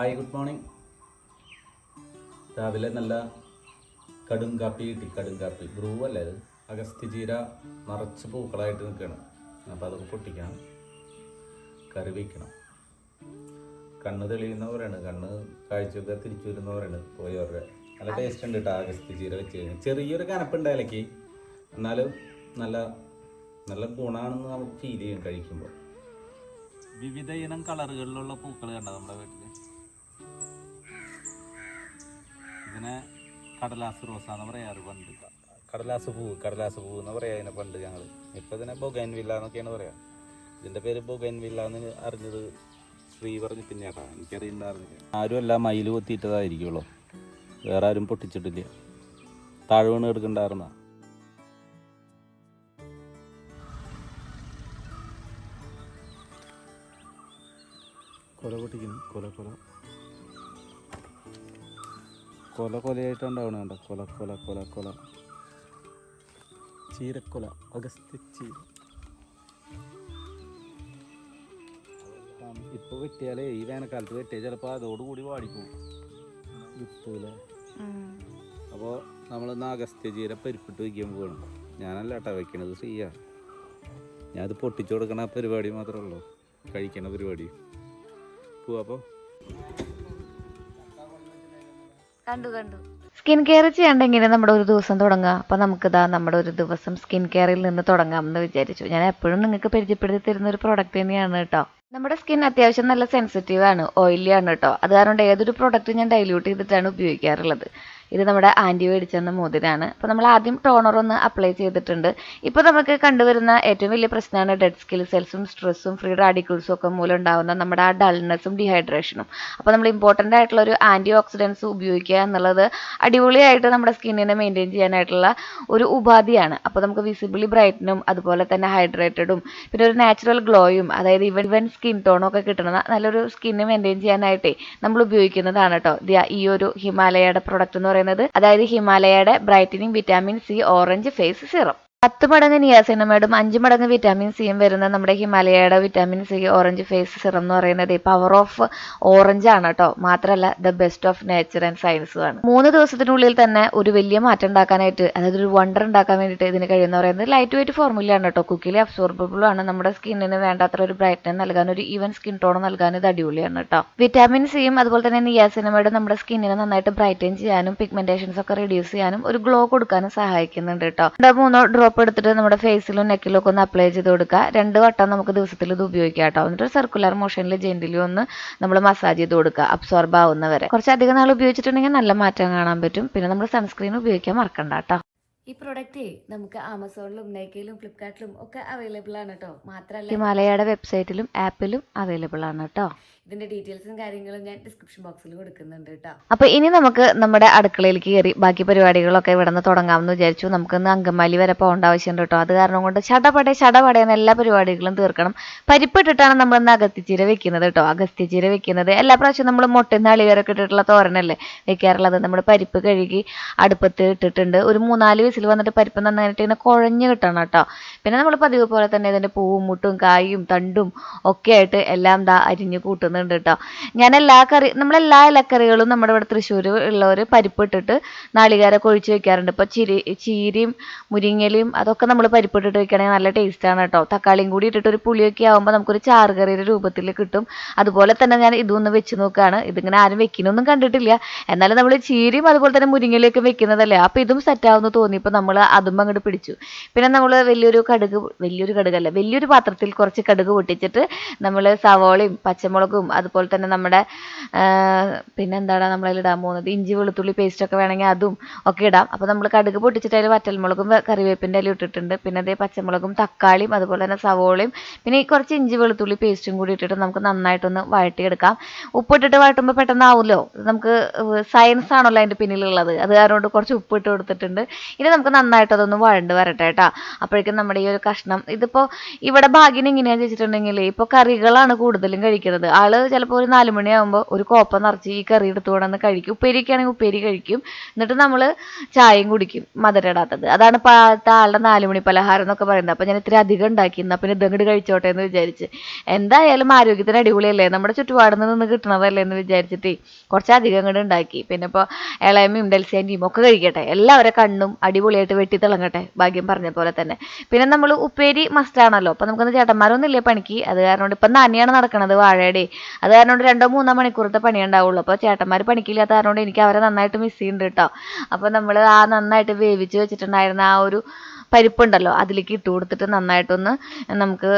Hi, good morning. രാവിലെ നല്ല കടും കാപ്പി കിട്ടി. കടും കാപ്പി ബ്രൂ അല്ലേ അത്. അഗസ്ത്യ ചീര നിറച്ച് പൂക്കളായിട്ട് നിൽക്കുകയാണ്. അപ്പോൾ അതൊക്കെ പൊട്ടിക്കണം, കറി വയ്ക്കണം. കണ്ണ് തെളിയുന്നവരാണ്, കണ്ണ് കാഴ്ചയൊക്കെ തിരിച്ചു വരുന്നവരാണ് പോയവരുടെ. നല്ല ടേസ്റ്റ് ഉണ്ട് കേട്ടോ അഗസ്ത്യ ചീര വെച്ച് കഴിഞ്ഞാൽ. ചെറിയൊരു കനപ്പുണ്ട് ഇലയ്ക്ക്, എന്നാലും നല്ല നല്ല ഗുണമാണെന്ന് നമുക്ക് ഫീൽ ചെയ്യും കഴിക്കുമ്പോൾ. വിവിധ ഇനം കളറുകളിലുള്ള പൂക്കൾ കണ്ടോ നമ്മുടെ വീട്ടിൽ. ഇതിനെ കടലാസ് റോസ എന്ന് പറയാറ് പണ്ട്. കടലാസ് പൂവ് എന്ന് പറയാ ഇതിനെ പണ്ട് ഞങ്ങൾ. ഇപ്പം ഇതിനെ ബൊഗൈൻവില്ല എന്നൊക്കെയാണ് പറയാ. ഇതിൻ്റെ പേര് ബൊഗൈൻവില്ല എന്ന് അറിഞ്ഞത് ശ്രീ പറഞ്ഞ് പിന്നെയാട്ടാ, എനിക്കറിയണ്ടായിരുന്നില്ല. ആരും എല്ലാം മയിൽ കൊത്തിയിട്ടതായിരിക്കുള്ളൂ, വേറെ ആരും പൊട്ടിച്ചിട്ടില്ല. താഴ്വണ് എടുക്കണ്ടായിരുന്ന കൊല പൊട്ടിക്കുന്നു. കൊലയായിട്ടുണ്ടാവണ കണ്ട. കൊല ചീരക്കൊല, അഗസ്ത്യ ചീര. ഇപ്പൊ വെട്ടിയാലേ, ഈ വേനൽക്കാലത്ത് വെട്ടിയാൽ ചിലപ്പോൾ അതോടുകൂടി വാടിപ്പോവും വിത്തൂലേ. അപ്പോൾ നമ്മളിന്ന് അഗസ്ത്യ ചീര പരിപ്പിട്ട് വയ്ക്കാൻ പോകണം. ഞാനല്ല കേട്ടോ വെക്കണത്, ശ്രീയാ. ഞാനത് പൊട്ടിച്ചു കൊടുക്കണ പരിപാടി മാത്രമേ ഉള്ളൂ, കഴിക്കണ പരിപാടി. പോവാ. കണ്ടു സ്കിൻ കെയർ ചെയ്യണ്ടെങ്കിൽ നമ്മുടെ ഒരു ദിവസം തുടങ്ങാം. അപ്പോൾ നമുക്കിതാ നമ്മുടെ ഒരു ദിവസം സ്കിൻ കെയറിൽ നിന്ന് തുടങ്ങാം എന്ന് വിചാരിച്ചു. ഞാൻ എപ്പോഴും നിങ്ങൾക്ക് പരിചയപ്പെടുത്തി തരുന്ന ഒരു പ്രോഡക്റ്റ് തന്നെയാണ് കേട്ടോ. നമ്മുടെ സ്കിൻ അത്യാവശ്യം നല്ല സെൻസിറ്റീവ് ആണ്, ഓയിലി ആണ് കേട്ടോ. അത് കാരണം ഏതൊരു പ്രോഡക്റ്റ് ഞാൻ ഡൈല്യൂട്ട് ചെയ്തിട്ടാണ് ഉപയോഗിക്കാറുള്ളത്. ഇത് നമ്മുടെ ആൻറ്റി മേടിച്ചെന്ന മോതിരാണ്. അപ്പോൾ നമ്മൾ ആദ്യം ടോണർ ഒന്ന് അപ്ലൈ ചെയ്തിട്ടുണ്ട്. ഇപ്പോൾ നമുക്ക് കണ്ടുവരുന്ന ഏറ്റവും വലിയ പ്രശ്നമാണ് ഡെഡ് സ്കിൻ സെൽസും സ്ട്രെസ്സും ഫ്രീ റാഡിക്കിൾസും ഒക്കെ മൂലം ഉണ്ടാകുന്ന നമ്മുടെ ആ ഡൾനെസ്സും ഡീഹൈഡ്രേഷനും. അപ്പോൾ നമ്മൾ ഇമ്പോർട്ടൻ്റ് ആയിട്ടുള്ള ഒരു ആൻറ്റി ഓക്സിഡൻസ് ഉപയോഗിക്കുക എന്നുള്ളത് അടിപൊളിയായിട്ട് നമ്മുടെ സ്കിന്നിനെ മെയിൻറ്റെയിൻ ചെയ്യാനായിട്ടുള്ള ഒരു ഉപാധിയാണ്. അപ്പോൾ നമുക്ക് വിസിബിളി ബ്രൈറ്റനും അതുപോലെ തന്നെ ഹൈഡ്രേറ്റഡും പിന്നെ ഒരു നാച്ചുറൽ ഗ്ലോയും, അതായത് ഇവൻ സ്കിൻ ടോണും ഒക്കെ കിട്ടുന്ന നല്ലൊരു സ്കിന്ന് മെയിൻറ്റെയിൻ ചെയ്യാനായിട്ടേ നമ്മൾ ഉപയോഗിക്കുന്നതാണ് കേട്ടോ ഈ ഒരു ഹിമാലയയുടെ പ്രൊഡക്റ്റ് എന്ന് പറയുന്നത്. അതായത് ഹിമാലയയുടെ brightening vitamin C orange face serum. 10 മടങ്ങ് നിയാസിനമൈഡും 5 മടങ്ങ് വിറ്റാമിൻ സിയും വരുന്ന നമ്മുടെ ഹിമാലയയുടെ vitamin C orange face serum എന്ന് പറയുന്നത് പവർ ഓഫ് ഓറഞ്ച് ആണ് കേട്ടോ. മാത്രമല്ല the best of nature and സയൻസും ആണ്. 3 ദിവസത്തിനുള്ളിൽ തന്നെ ഒരു വലിയ മാറ്റം ഉണ്ടാക്കാനായിട്ട്, അതായത് ഒരു വണ്ടർ ഉണ്ടാക്കാൻ വേണ്ടിയിട്ട് ഇതിന് കഴിയുന്ന പറയുന്നത് ലൈറ്റ് വെയിറ്റ് ഫോർമുലയാണ് കേട്ടോ. കുക്കിലി അബ്സോർബിൾ ആണ്. നമ്മുടെ സ്കിന്നിന് വേണ്ടത്ര ഒരു ബ്രൈറ്റ്നസ് നൽകാൻ, ഒരു ഈവൻ സ്കിൻ ടോൺ നൽകാൻ ഇത് അടിപൊളിയാണ് കേട്ടോ. വിറ്റാമിൻ സിയും അതുപോലെ തന്നെ നിയാസിനമൈഡും നമ്മുടെ സ്കിന്നിനെ നന്നായിട്ട് ബ്രൈറ്റൻ ചെയ്യാനും പിഗ്മെന്റേഷൻസ് ഒക്കെ റെഡ്യൂസ് ചെയ്യാനും ഒരു ഗ്ലോ കൊടുക്കാനും സഹായിക്കുന്നുണ്ട് കേട്ടോ. 2-3 ഡ്രോപ്പ് എടുത്തിട്ട് നമ്മുടെ ഫേസിലും നെക്കിലും ഒക്കെ ഒന്ന് അപ്ലൈ ചെയ്ത് കൊടുക്കുക. 2 വട്ടം നമുക്ക് ദിവസത്തിൽ ഇത് ഉപയോഗിക്കാം കേട്ടോ. എന്നിട്ട് സർക്കുലർ മോഷനിൽ ജെന്റിലി ഒന്ന് നമ്മൾ മസാജ് ചെയ്ത് കൊടുക്കുക, അബ്സോർബ് ആവുന്നവരെ. കുറച്ചധികം നാൾ ഉപയോഗിച്ചിട്ടുണ്ടെങ്കിൽ നല്ല മാറ്റം കാണാൻ പറ്റും. പിന്നെ നമ്മൾ സൺസ്ക്രീൻ ഉപയോഗിക്കാൻ മറക്കണ്ട കേട്ടോ. ഈ പ്രൊഡക്റ്റ് നമുക്ക് ആമസോണിലും നൈക്കയിലും ഫ്ലിപ്കാർട്ടിലും ഒക്കെ അവൈലബിൾ ആണ് കേട്ടോ. മാത്രമല്ല ഹിമാലയയുടെ വെബ്സൈറ്റിലും ആപ്പിലും അവൈലബിൾ ആണ് കേട്ടോ. ഇതിന്റെ ഡീറ്റെയിൽസും കാര്യങ്ങളും ഞാൻ ഡിസ്ക്രിപ്ഷൻ ബോക്സിൽ കൊടുക്കുന്നുണ്ട് കേട്ടോ. അപ്പോൾ ഇനി നമുക്ക് നമ്മുടെ അടുക്കളയിലേക്ക് കയറി ബാക്കി പരിപാടികളൊക്കെ ഇവിടെ നിന്ന് തുടങ്ങാമെന്ന് വിചാരിച്ചു. നമുക്കിന്ന് അങ്കമാലി വരെ പോകേണ്ട ആവശ്യമുണ്ട് കേട്ടോ. അത് കാരണം കൊണ്ട് ചടപടയെന്ന് എല്ലാ പരിപാടികളും തീർക്കണം. പരിപ്പിട്ടിട്ടാണ് നമ്മൾ ഇന്ന് അഗസ്ത്യച്ചീര വെക്കുന്നത് കേട്ടോ. അഗസ്ത്യച്ചീര വെക്കുന്നത് എല്ലാ പ്രാവശ്യവും നമ്മൾ മുട്ടയും നാളികേരമൊക്കെ ഇട്ടിട്ടുള്ള തോരനല്ലേ വെക്കാറുള്ളത്. നമ്മൾ പരിപ്പ് കഴുകി അടുപ്പത്ത് ഇട്ടിട്ടുണ്ട്. ഒരു 3-4 വിസിൽ വന്നിട്ട് പരിപ്പ് നന്നായിട്ട് ഇങ്ങനെ കുഴഞ്ഞ് കിട്ടണം കേട്ടോ. പിന്നെ നമ്മൾ പതിവ് പോലെ തന്നെ ഇതിൻ്റെ പൂവും മുട്ടും കായും തണ്ടും ഒക്കെ ആയിട്ട് എല്ലാം അരിഞ്ഞ് കൂട്ടുന്നുണ്ട് കേട്ടോ. ഞാൻ നമ്മളെല്ലാ ഇലക്കറികളും നമ്മുടെ ഇവിടെ തൃശ്ശൂർ ഉള്ളവർ പരിപ്പിട്ടിട്ട് നാളികേരമൊക്കെ ഒഴിച്ച് വെക്കാറുണ്ട്. ഇപ്പോൾ ചീരയും മുരിങ്ങയിലും അതൊക്കെ നമ്മൾ പരിപ്പിട്ടിട്ട് വെക്കുകയാണെങ്കിൽ നല്ല ടേസ്റ്റാണ് കേട്ടോ. തക്കാളിയും കൂടി ഇട്ടിട്ട് ഒരു പുളിയൊക്കെ ആകുമ്പോൾ നമുക്കൊരു ചാറുകറിയുടെ രൂപത്തിൽ കിട്ടും. അതുപോലെ തന്നെ ഞാൻ ഇതൊന്ന് വെച്ച് നോക്കുകയാണ്. ഇതിങ്ങനെ ആരും വെക്കുന്നൊന്നും കണ്ടിട്ടില്ല. എന്നാലും നമ്മൾ ചീരയും അതുപോലെ തന്നെ മുരിങ്ങയിലൊക്കെ വെക്കുന്നതല്ലേ, അപ്പോൾ ഇതും സെറ്റാവുമെന്ന് തോന്നിയപ്പോൾ നമ്മൾ അതും അങ്ങോട്ട് പിടിച്ചു. പിന്നെ നമ്മൾ വലിയൊരു പാത്രത്തിൽ കുറച്ച് കടുക് പൊട്ടിച്ചിട്ട് നമ്മൾ സവോളയും പച്ചമുളകും അതുപോലെ തന്നെ നമ്മുടെ പിന്നെന്താണ് നമ്മളതിലിടാൻ പോകുന്നത്, ഇഞ്ചി വെളുത്തുള്ളി പേസ്റ്റൊക്കെ വേണമെങ്കിൽ അതും ഒക്കെ ഇടാം. അപ്പോൾ നമ്മൾ കടുക് പൊട്ടിച്ചിട്ട് അതിൽ വറ്റൽമുളകും കറിവേപ്പിൻ്റെ ഇല ഇട്ടിട്ടുണ്ട്. പിന്നെ അതേ പച്ചമുളകും തക്കാളിയും അതുപോലെ തന്നെ സവോളയും പിന്നെ ഈ കുറച്ച് ഇഞ്ചി വെളുത്തുള്ളി പേസ്റ്റും കൂടി ഇട്ടിട്ട് നമുക്ക് നന്നായിട്ടൊന്ന് വഴട്ടിയെടുക്കാം. ഉപ്പിട്ടിട്ട് വഴട്ടുമ്പോൾ പെട്ടെന്നാവുമല്ലോ, നമുക്ക് സയൻസ് ആണല്ലോ അതിൻ്റെ പിന്നിലുള്ളത്. അത് കാരണം കുറച്ച് ഉപ്പിട്ട് കൊടുത്തിട്ടുണ്ട്. ഇനി നമുക്ക് നന്നായിട്ട് അതൊന്ന് വഴണ്ട് വരട്ടെ കേട്ടോ. അപ്പോഴേക്കും നമ്മുടെ ഈ ഒരു കഷ്ണം ഇതിപ്പോൾ ഇവിടെ ഭാഗ്യം എങ്ങനെയാണെന്ന് വെച്ചിട്ടുണ്ടെങ്കിൽ ഇപ്പോൾ കറികളാണ് കൂടുതലും കഴിക്കുന്നത്. ആള് ചിലപ്പോൾ ഒരു 4 മണിയാകുമ്പോൾ ഒരു കോപ്പ നിറച്ച് ഈ കറി എടുത്തു കൊണ്ടുവന്ന് കഴിക്കും. ഉപ്പേരിയൊക്കെയാണെങ്കിൽ ഉപ്പേരി കഴിക്കും. എന്നിട്ട് നമ്മൾ ചായയും കുടിക്കും, മധുരം ഇടാത്തത്. അതാണ് ആളുടെ 4 മണി പലഹാരം എന്നൊക്കെ പറയുന്നത്. അപ്പോൾ ഞാൻ ഇത്തിരി അധികം ഉണ്ടാക്കി, എന്നാൽ പിന്നെ ഇതങ്ങോട്ട് കഴിച്ചോട്ടെ എന്ന് വിചാരിച്ച്. എന്തായാലും ആരോഗ്യത്തിന് അടിപൊളിയല്ലേ, നമ്മുടെ ചുറ്റുപാടിൽ നിന്ന് കിട്ടണതല്ലേ എന്ന് വിചാരിച്ചിട്ട് കുറച്ചധികം അങ്ങോട്ട് ഉണ്ടാക്കി. പിന്നെ ഇപ്പോൾ ഇളയമ്മയും ഡെൽസിയാൻ്റെയും ഒക്കെ കഴിക്കട്ടെ, എല്ലാവരുടെ കണ്ണും അടിപൊളിയായിട്ട് വെട്ടി തിളങ്ങട്ടെ, ഭാഗ്യം പറഞ്ഞ പോലെ തന്നെ. പിന്നെ നമ്മൾ ഉപ്പേരി മസ്റ്റാണല്ലോ. അപ്പം നമുക്കൊന്ന് ചേട്ടന്മാരൊന്നും ഇല്ലേ പണിക്ക്, അത് കാരണം ഇപ്പം തന്നെയാണ് നടക്കണത് വാഴയുടെ. അത് കാരണം 2-3 മണിക്കൂറത്തെ പണി ഉണ്ടാവുള്ളൂ. അപ്പോൾ ചേട്ടന്മാർ പണിക്കില്ലാത്ത കാരണം എനിക്ക് അവരെ നന്നായിട്ട് മിസ് ചെയ്യുന്നുണ്ട് കേട്ടോ. അപ്പോൾ നമ്മൾ ആ നന്നായിട്ട് വേവിച്ച് വെച്ചിട്ടുണ്ടായിരുന്ന ആ ഒരു പരിപ്പുണ്ടല്ലോ അതിലേക്ക് ഇട്ട് കൊടുത്തിട്ട് നന്നായിട്ടൊന്ന് നമുക്ക്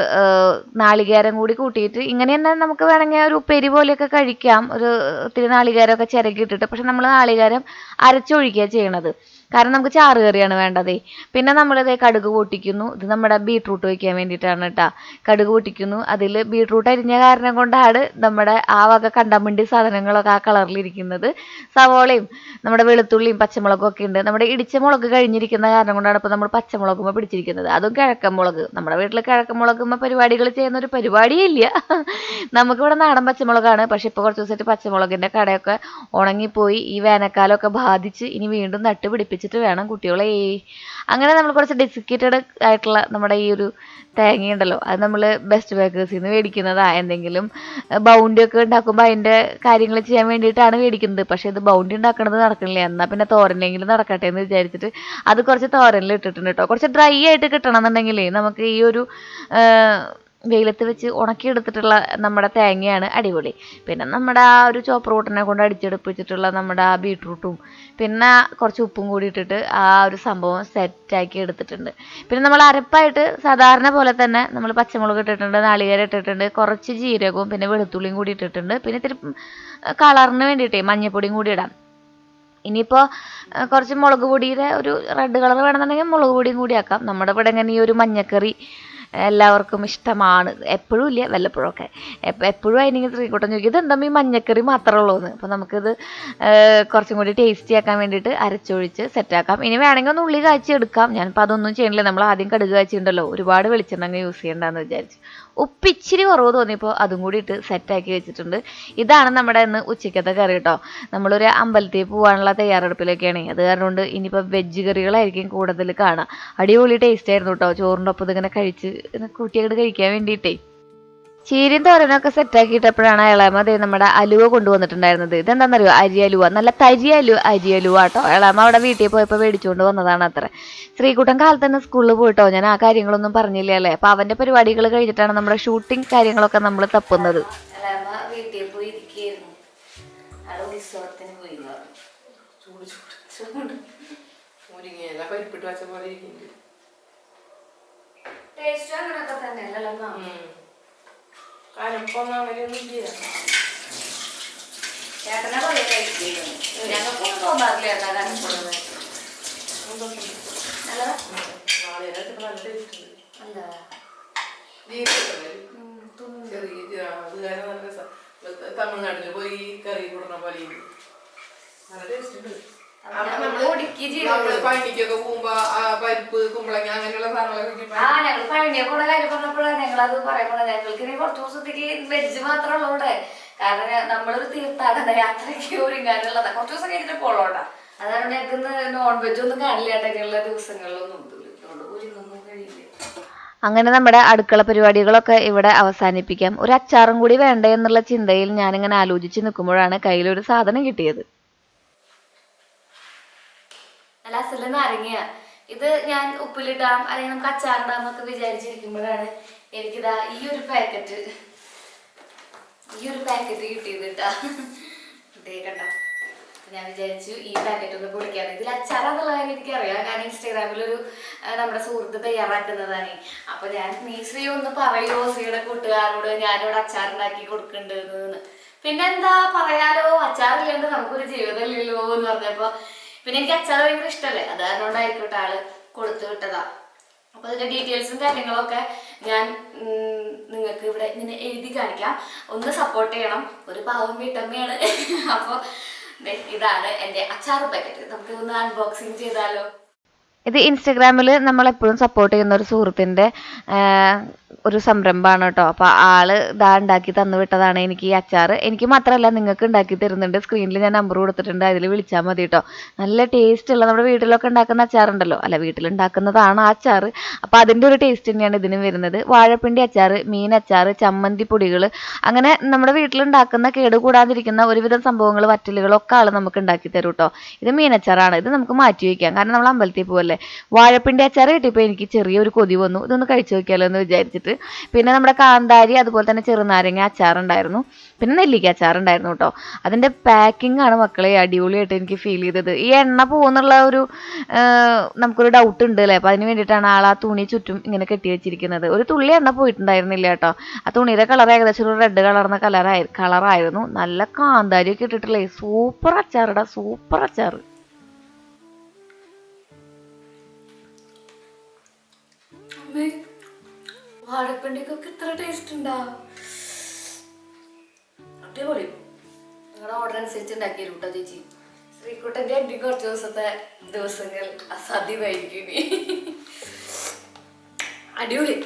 നാളികേരം കൂടി കൂട്ടിയിട്ട് ഇങ്ങനെ തന്നെ നമുക്ക് വേണമെങ്കിൽ ഒരു ഉപ്പേരി പോലെയൊക്കെ കഴിക്കാം. ഒരു ഇത്തിരി നാളികേരമൊക്കെ ചിരകി ഇട്ടിട്ട്. പക്ഷെ നമ്മൾ നാളികേരം അരച്ചൊഴിക്കുക ചെയ്യണത്, കാരണം നമുക്ക് ചാറ് കറിയാണ് വേണ്ടതേ. പിന്നെ നമ്മളിത് കടുക് പൊട്ടിക്കുന്നു. ഇത് നമ്മുടെ ബീട്രൂട്ട് വയ്ക്കാൻ വേണ്ടിയിട്ടാണ് കേട്ടോ. കടുക് പൊട്ടിക്കുന്നു, അതിൽ ബീട്രൂട്ട് അരിഞ്ഞ കാരണം കൊണ്ടാണ് നമ്മുടെ ആ വക കണ്ടമണ്ടി സാധനങ്ങളൊക്കെ ആ കളറിലിരിക്കുന്നത്. സവോളയും നമ്മുടെ വെളുത്തുള്ളിയും പച്ചമുളകും ഒക്കെ ഉണ്ട്. നമ്മുടെ ഇടിച്ച മുളക് കഴിഞ്ഞിരിക്കുന്ന കാരണം കൊണ്ടാണ് ഇപ്പോൾ നമ്മൾ പച്ചമുളകുമ്പോൾ പിടിച്ചിരിക്കുന്നത്. അതും കിഴക്കൻ മുളക്. നമ്മുടെ വീട്ടിൽ കിഴക്കൻ മുളകുമ്പോൾ പരിപാടികൾ ചെയ്യുന്ന ഒരു പരിപാടിയേ ഇല്ല. നമുക്കിവിടെ നാടൻ പച്ചമുളകാണ്. പക്ഷെ ഇപ്പോൾ കുറച്ച് ദിവസമായിട്ട് പച്ചമുളകിൻ്റെ കടയൊക്കെ ഉണങ്ങിപ്പോയി. ഈ വേനൽക്കാലമൊക്കെ ബാധിച്ച് ഇനി വീണ്ടും നട്ട് പിടിപ്പിച്ചിട്ട് വേണം കുട്ടികളെ. അങ്ങനെ നമ്മൾ കുറച്ച് ഡെസിക്കേറ്റഡ് ആയിട്ടുള്ള നമ്മുടെ ഈ ഒരു തേങ്ങയുണ്ടല്ലോ, അത് നമ്മൾ ബെസ്റ്റ് ബേക്കേഴ്സിൽ നിന്ന് മേടിക്കുന്നതാ. എന്തെങ്കിലും ബൗണ്ടി ഒക്കെ ഉണ്ടാക്കുമ്പോൾ അതിൻ്റെ കാര്യങ്ങൾ ചെയ്യാൻ വേണ്ടിയിട്ടാണ് മേടിക്കുന്നത്. പക്ഷേ ഇത് ബൗണ്ടി ഉണ്ടാക്കണത് നടക്കണില്ല. എന്നാൽ പിന്നെ തോരനെങ്കിലും നടക്കട്ടെ എന്ന് വിചാരിച്ചിട്ട് അത് കുറച്ച് തോരനിൽ ഇട്ടിട്ടുണ്ട് കേട്ടോ. കുറച്ച് ഡ്രൈ ആയിട്ട് കിട്ടണമെന്നുണ്ടെങ്കിലേ നമുക്ക് ഈ ഒരു വെയിലത്ത് വെച്ച് ഉണക്കിയെടുത്തിട്ടുള്ള നമ്മുടെ തേങ്ങയാണ് അടിപൊളി. പിന്നെ നമ്മുടെ ആ ഒരു ചോപ്പർ കൂട്ടനെ കൊണ്ട് അടിച്ചെടുപ്പിച്ചിട്ടുള്ള നമ്മുടെ ആ ബീട്രൂട്ടും പിന്നെ കുറച്ച് ഉപ്പും കൂടി ഇട്ടിട്ട് ആ ഒരു സംഭവം സെറ്റാക്കി എടുത്തിട്ടുണ്ട്. പിന്നെ നമ്മൾ അരപ്പായിട്ട് സാധാരണ പോലെ തന്നെ നമ്മൾ പച്ചമുളക് ഇട്ടിട്ടുണ്ട്, നാളികേരം ഇട്ടിട്ടുണ്ട്, കുറച്ച് ജീരകവും പിന്നെ വെളുത്തുള്ളിയും കൂടി ഇട്ടിട്ടുണ്ട്. പിന്നെ ഇത്തിരി കളറിന് വേണ്ടിയിട്ടേ മഞ്ഞൾപ്പൊടിയും കൂടി ഇടാം. ഇനിയിപ്പോൾ കുറച്ച് മുളക് പൊടിയുടെ ഒരു റെഡ് കളർ വേണമെന്നുണ്ടെങ്കിൽ മുളക് പൊടിയും കൂടി ആക്കാം. നമ്മുടെ ഇവിടെ ഇങ്ങനെ ഈ ഒരു മഞ്ഞക്കറി എല്ലാവർക്കും ഇഷ്ടമാണ്. എപ്പോഴും ഇല്ല, വല്ലപ്പോഴൊക്കെ. എപ്പോഴും അതിനെങ്കിൽ ശ്രീകുട്ടൻ ചോദിക്കും ഇതെന്താ ഈ മഞ്ഞക്കറി മാത്രമേ ഉള്ളൂ എന്ന്. അപ്പോൾ നമുക്കിത് കുറച്ചും കൂടി ടേസ്റ്റി ആക്കാൻ വേണ്ടിയിട്ട് അരച്ചൊഴിച്ച് സെറ്റാക്കാം. ഇനി വേണമെങ്കിൽ ഒന്ന് ഉള്ളി കാച്ചി എടുക്കാം. ഞാനിപ്പോൾ അതൊന്നും ചെയ്യണില്ല. നമ്മൾ ആദ്യം കടുക് കാച്ചിട്ടുണ്ടല്ലോ, ഒരുപാട് വെളിച്ചെണ്ണ യൂസ് ചെയ്യണ്ടെന്ന് വിചാരിച്ചു. ഉപ്പിച്ചിരി കുറവ് തോന്നിയപ്പോൾ അതും കൂടി ഇട്ട് സെറ്റാക്കി വെച്ചിട്ടുണ്ട്. ഇതാണ് നമ്മുടെ ഇന്ന് ഉച്ചയ്ക്കത്തെ കറി കേട്ടോ. നമ്മളൊരു അമ്പലത്തിൽ പോകാനുള്ള തയ്യാറെടുപ്പിലൊക്കെയാണ്. അത് കാരണം കൊണ്ട് ഇനിയിപ്പോൾ വെജ് കറികളായിരിക്കും കൂടുതൽ കാണാം. അടിപൊളി ടേസ്റ്റ് ആയിരുന്നു കേട്ടോ. ചോറിൻ്റെ ഒപ്പം ഇതിങ്ങനെ കഴിച്ച് കൂട്ടിയങ്ങോട്ട് കഴിക്കാൻ വേണ്ടിയിട്ടേ. ചീരയും തോരനൊക്കെ സെറ്റാക്കിയിട്ടപ്പോഴാണ് ഇളയമ നമ്മുടെ അലുവ കൊണ്ടുവന്നിട്ടുണ്ടായിരുന്നത്. ഇതെന്താണെന്നറിയോ, അരി അലുവ, നല്ല തരി അരി അലുവ കേട്ടോ. ഇളയമ അവിടെ വീട്ടിൽ പോയപ്പോൾ മേടിച്ചുകൊണ്ട് വന്നതാണ് അത്ര. ശ്രീകുട്ടൻ കാലത്ത് തന്നെ സ്കൂളിൽ പോയിട്ടോ. ഞാൻ ആ കാര്യങ്ങളൊന്നും പറഞ്ഞില്ല അല്ലേ. അപ്പോൾ അവൻ്റെ പരിപാടികൾ കഴിഞ്ഞിട്ടാണ് നമ്മുടെ ഷൂട്ടിങ് കാര്യങ്ങളൊക്കെ നമ്മൾ തപ്പുന്നത്. ഇളയമ വീട്ടിൽ പോയി ഇരിക്കുകയായിരുന്നു. അവിടെ ഉത്സവത്തിന് പോയി. ടേസ്റ്റ് അങ്ങനെയൊക്കെ തന്നെ അല്ലല്ലോ. ചേട്ടനെ പോലെ കഴിക്കുന്നു. ഞങ്ങൾക്കൊന്നും തോന്നാറില്ല കനപ്പൊന്നും. തമിഴ്നാട്ടില് പോയി കറി കൊടുക്കുന്ന പോലെ നല്ല ടേസ്റ്റ് ഉണ്ട്. പഴനിക്കൊക്കെ പോകുമ്പോ പരിപ്പ് കുമ്പളങ്ങ അങ്ങനെയുള്ള സാധനങ്ങളൊക്കെ ഞങ്ങൾ പഴനിയെ കൂടെ കാര്യം പറഞ്ഞപ്പോഴാണ് ഞങ്ങളത് പറയുമ്പോൾ ഞങ്ങൾക്ക് ഇനി കുറച്ച് ദിവസത്തേക്ക് വെജ് മാത്രമേ ഉള്ളൂടെ. കാരണം നമ്മളൊരു തീർത്ഥാടന യാത്രയ്ക്ക് ഒരുങ്ങാനുള്ളതാ. കുറച്ച് ദിവസം കഴിഞ്ഞിട്ട് പോളോട്ടാ. അതാണ് ഞങ്ങൾക്ക് നോൺ വെജ് ഒന്നും കാണില്ല കേട്ടുള്ള ദിവസങ്ങളിലൊന്നും ഒരുങ്ങൊന്നും കഴിയില്ല. അങ്ങനെ നമ്മുടെ അടുക്കള പരിപാടികളൊക്കെ ഇവിടെ അവസാനിപ്പിക്കാം. ഒരു അച്ചാറും കൂടി വേണ്ടേ എന്നുള്ള ചിന്തയിൽ ഞാനിങ്ങനെ ആലോചിച്ച് നിൽക്കുമ്പോഴാണ് കയ്യിലൊരു സാധനം കിട്ടിയത്. നല്ല അസല് നാരങ്ങ. ഇത് ഞാൻ ഉപ്പിലിടാം അല്ലെങ്കിൽ നമുക്ക് അച്ചാറിടാം എന്നൊക്കെ വിചാരിച്ചിരിക്കുമ്പോഴാണ് എനിക്കിതാ ഈ ഒരു പാക്കറ്റ് കിട്ടിയത് കേട്ടാ. ഇതേ കണ്ട. ഞാൻ വിചാരിച്ചു ഈ പാക്കറ്റ് ഒന്ന് പൊളിക്കാണ്. ഇതിൽ അച്ചാറാന്നുള്ള കാര്യം എനിക്കറിയാം. ഞാൻ ഇൻസ്റ്റാഗ്രാമിലൊരു നമ്മുടെ സുഹൃത്ത് തയ്യാറാക്കുന്നതാണ്. അപ്പൊ ഞാൻ നീ ശ്രീ ഒന്ന് പറയോ ശ്രീയുടെ കൂട്ടുകാരോട് ഞാനിവിടെ അച്ചാറുണ്ടാക്കി കൊടുക്കണ്ടെന്ന്. പിന്നെന്താ പറയാലോ, അച്ചാറില്ലാണ്ട് നമുക്കൊരു ജീവിതമില്ലല്ലോ എന്ന് പറഞ്ഞപ്പോ പിന്നെ എനിക്ക് അച്ചാർ ഭയങ്കര ഇഷ്ടമല്ലേ, അത് കാരണം കൊണ്ടായിരിക്കട്ടെ ആള് കൊടുത്തു വിട്ടതാ. അപ്പൊ അതിന്റെ ഡീറ്റെയിൽസും കാര്യങ്ങളൊക്കെ ഞാൻ നിങ്ങൾക്ക് ഇവിടെ ഇങ്ങനെ എഴുതി കാണിക്കാം. ഒന്ന് സപ്പോർട്ട് ചെയ്യണം. ഒരു പാവം വീട്ടമ്മയാണ്. അപ്പൊ ഇതാണ് എൻ്റെ അച്ചാർ പാക്കറ്റ്. നമുക്ക് ഒന്ന് അൺബോക്സിങ് ചെയ്താലോ. ഇത് ഇൻസ്റ്റഗ്രാമിൽ നമ്മളെപ്പോഴും സപ്പോർട്ട് ചെയ്യുന്ന ഒരു സുഹൃത്തിൻ്റെ ഒരു സംരംഭമാണ് കേട്ടോ. അപ്പോൾ ആള് ഇതാ ഉണ്ടാക്കി തന്നു വിട്ടതാണ് എനിക്ക് ഈ അച്ചാർ. എനിക്ക് മാത്രമല്ല നിങ്ങൾക്ക് ഉണ്ടാക്കി തരുന്നുണ്ട്. സ്ക്രീനിൽ ഞാൻ നമ്പർ കൊടുത്തിട്ടുണ്ട്, അതിൽ വിളിച്ചാൽ മതി കേട്ടോ. നല്ല ടേസ്റ്റുള്ള നമ്മുടെ വീട്ടിലൊക്കെ ഉണ്ടാക്കുന്ന അച്ചാറുണ്ടല്ലോ, അല്ല വീട്ടിലുണ്ടാക്കുന്നതാണ് ആ അച്ചാർ. അപ്പോൾ അതിൻ്റെ ഒരു ടേസ്റ്റ് തന്നെയാണ് ഇതിന് വരുന്നത്. വാഴപ്പിണ്ടി അച്ചാർ, മീൻ അച്ചാർ, ചമ്മന്തി പൊടികൾ, അങ്ങനെ നമ്മുടെ വീട്ടിലുണ്ടാക്കുന്ന കേടുകൂടാതിരിക്കുന്ന ഒരുവിധം സംഭവങ്ങൾ, വറ്റലുകളൊക്കെ ആൾ നമുക്ക് ഉണ്ടാക്കി തരും കേട്ടോ. ഇത് മീനച്ചാറാണ്. ഇത് നമുക്ക് മാറ്റി വയ്ക്കാം, കാരണം നമ്മൾ അമ്പലത്തിൽ പോകല്ലേ. വാഴപ്പിണ്ടി അച്ചാർ കിട്ടിയപ്പോൾ എനിക്ക് ചെറിയൊരു കൊതി വന്നു, ഇതൊന്ന് കഴിച്ചു നോക്കിയാലോ എന്ന് വിചാരിച്ചിട്ട്. പിന്നെ നമ്മുടെ കാന്താരി, അതുപോലെ തന്നെ ചെറുനാരങ്ങ അച്ചാറുണ്ടായിരുന്നു, പിന്നെ നെല്ലിക്ക അച്ചാറുണ്ടായിരുന്നു കേട്ടോ. അതിൻ്റെ പാക്കിംഗ് ആണ് മക്കളെ അടിപൊളിയായിട്ട് എനിക്ക് ഫീൽ ചെയ്തത്. ഈ എണ്ണ പോകുന്നുള്ള ഒരു നമുക്കൊരു ഡൗട്ട് ഉണ്ട് അല്ലേ. അപ്പം അതിന് വേണ്ടിയിട്ടാണ് ആൾ ആ തുണി ചുറ്റും ഇങ്ങനെ കെട്ടി വെച്ചിരിക്കുന്നത്. ഒരു തുള്ളി എണ്ണ പോയിട്ടുണ്ടായിരുന്നില്ല കേട്ടോ. ആ തുണിയുടെ കളർ ഏകദേശം ഒരു റെഡ് കളർന്ന കളറായിരുന്നു. നല്ല കാന്താരിയൊക്കെ ഇട്ടിട്ടില്ലേ, സൂപ്പർ അച്ചാറിടാ, സൂപ്പർ അച്ചാർ. വാഴപ്പിണ്ടിക്കൊക്കെ ഇത്ര ടേസ്റ്റ് ഉണ്ടാ, അടിപൊളി. നിങ്ങളുടെ ഓർഡർ അനുസരിച്ച് ഉണ്ടാക്കി കേട്ടോ ചേച്ചി. ശ്രീകുട്ടൻ്റെ അടി കുറച്ച് ദിവസങ്ങൾ അസാധ്യമായിരിക്കും ഇനി. അടിപൊളി.